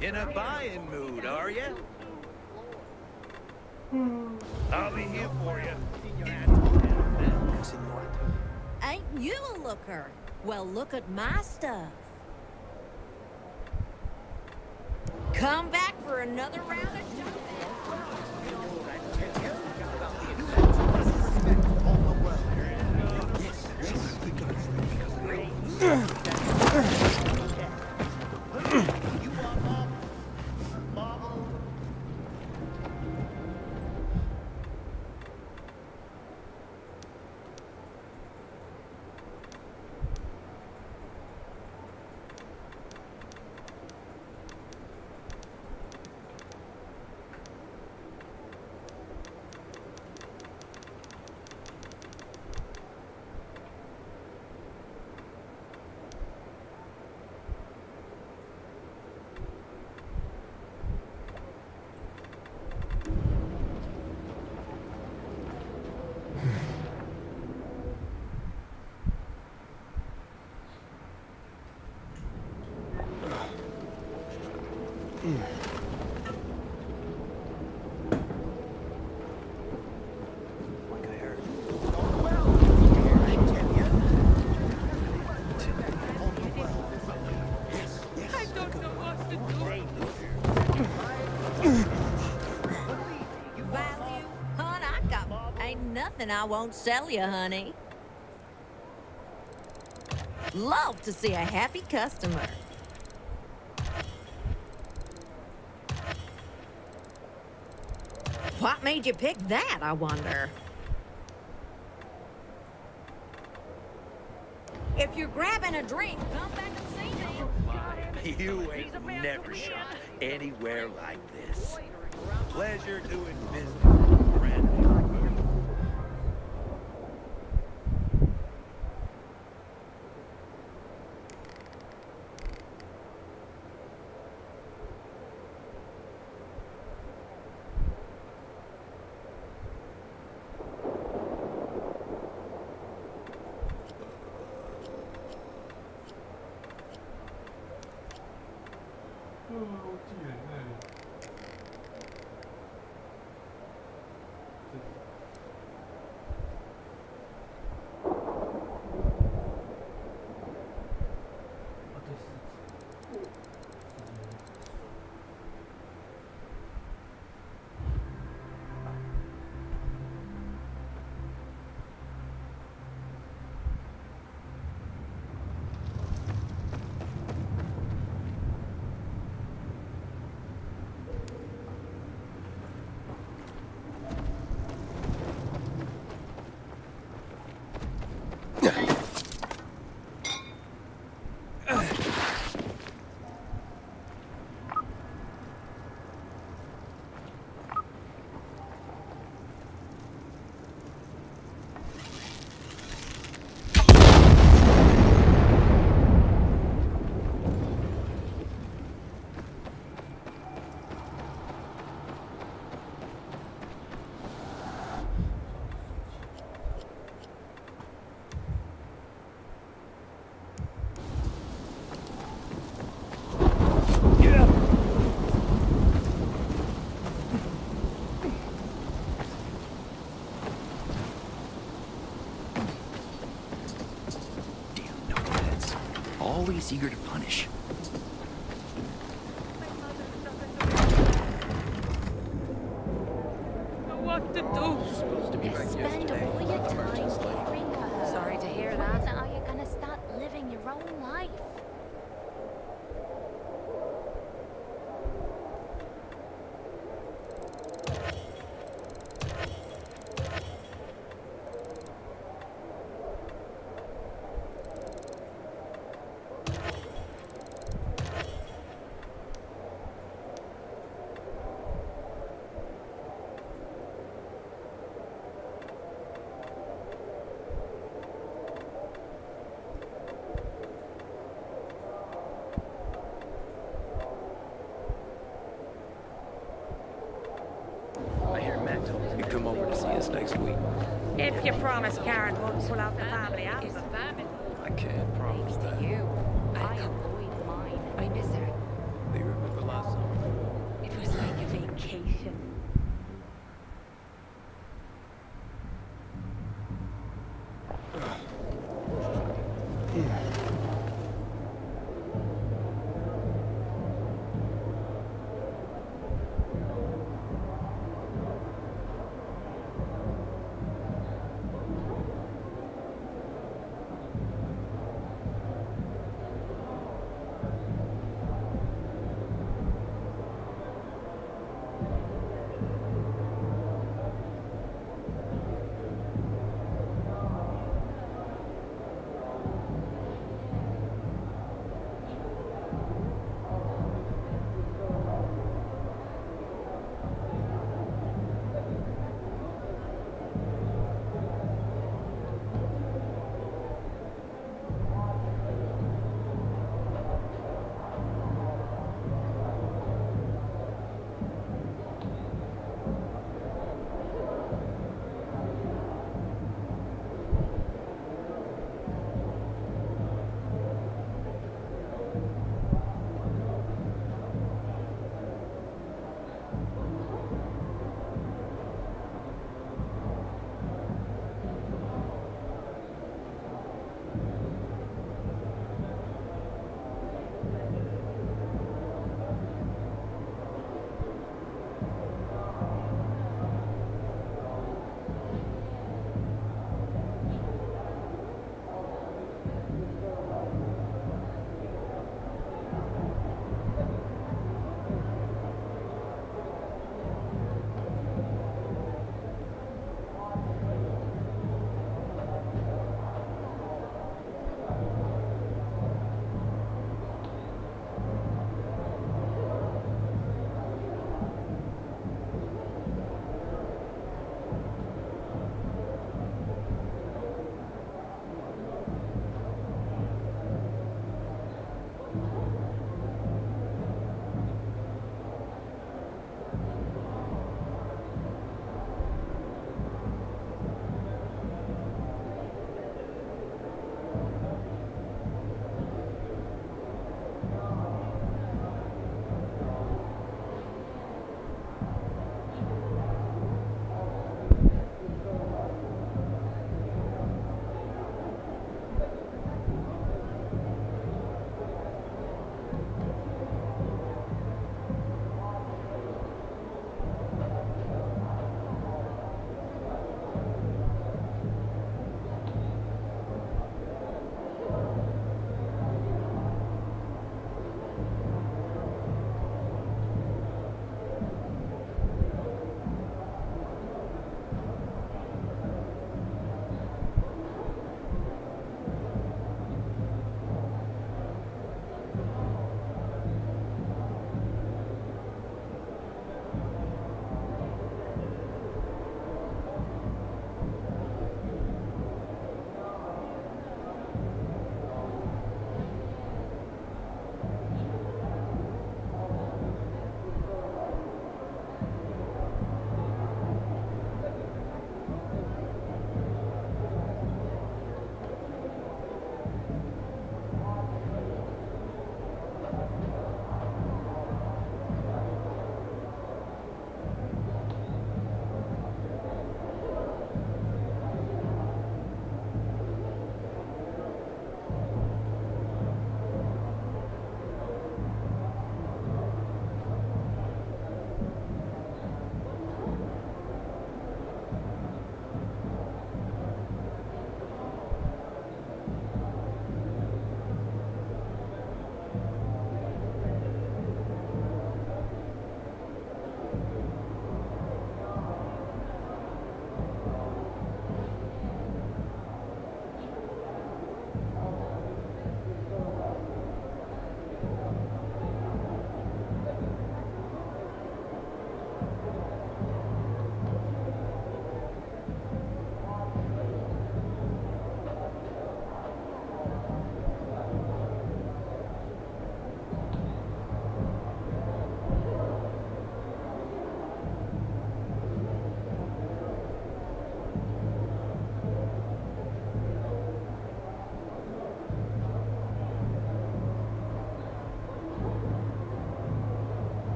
B: In a buying mood, are you? I'll be here for you.
E: Ain't you a looker? Well, look at my stuff. Come back for another round of value? Hun, I got ain't nothing I won't sell you, honey. Love to see a happy customer. What made you pick that, I wonder? If you're grabbing a drink, come back and see me.
B: You ain't never shot anywhere like this. Pleasure doing business, friend. always eager to punish.
J: What to do?
H: Supposed to be back
U: Spend
H: yesterday.
U: all your time
H: Just like-
U: caring for her.
J: Sorry to hear
U: When
J: that.
U: are you gonna start living your own life?
H: I hear Matt told us he'd come over to see us next week.
P: If you promise Karen won't pull out the family album.
H: I can't promise that.
U: You. I avoid mine. I miss her.
H: Do you remember last summer?
U: It was like a vacation.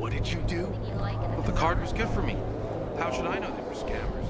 L: What did you do?
H: Well, the card was good for me. How should I know they were scammers?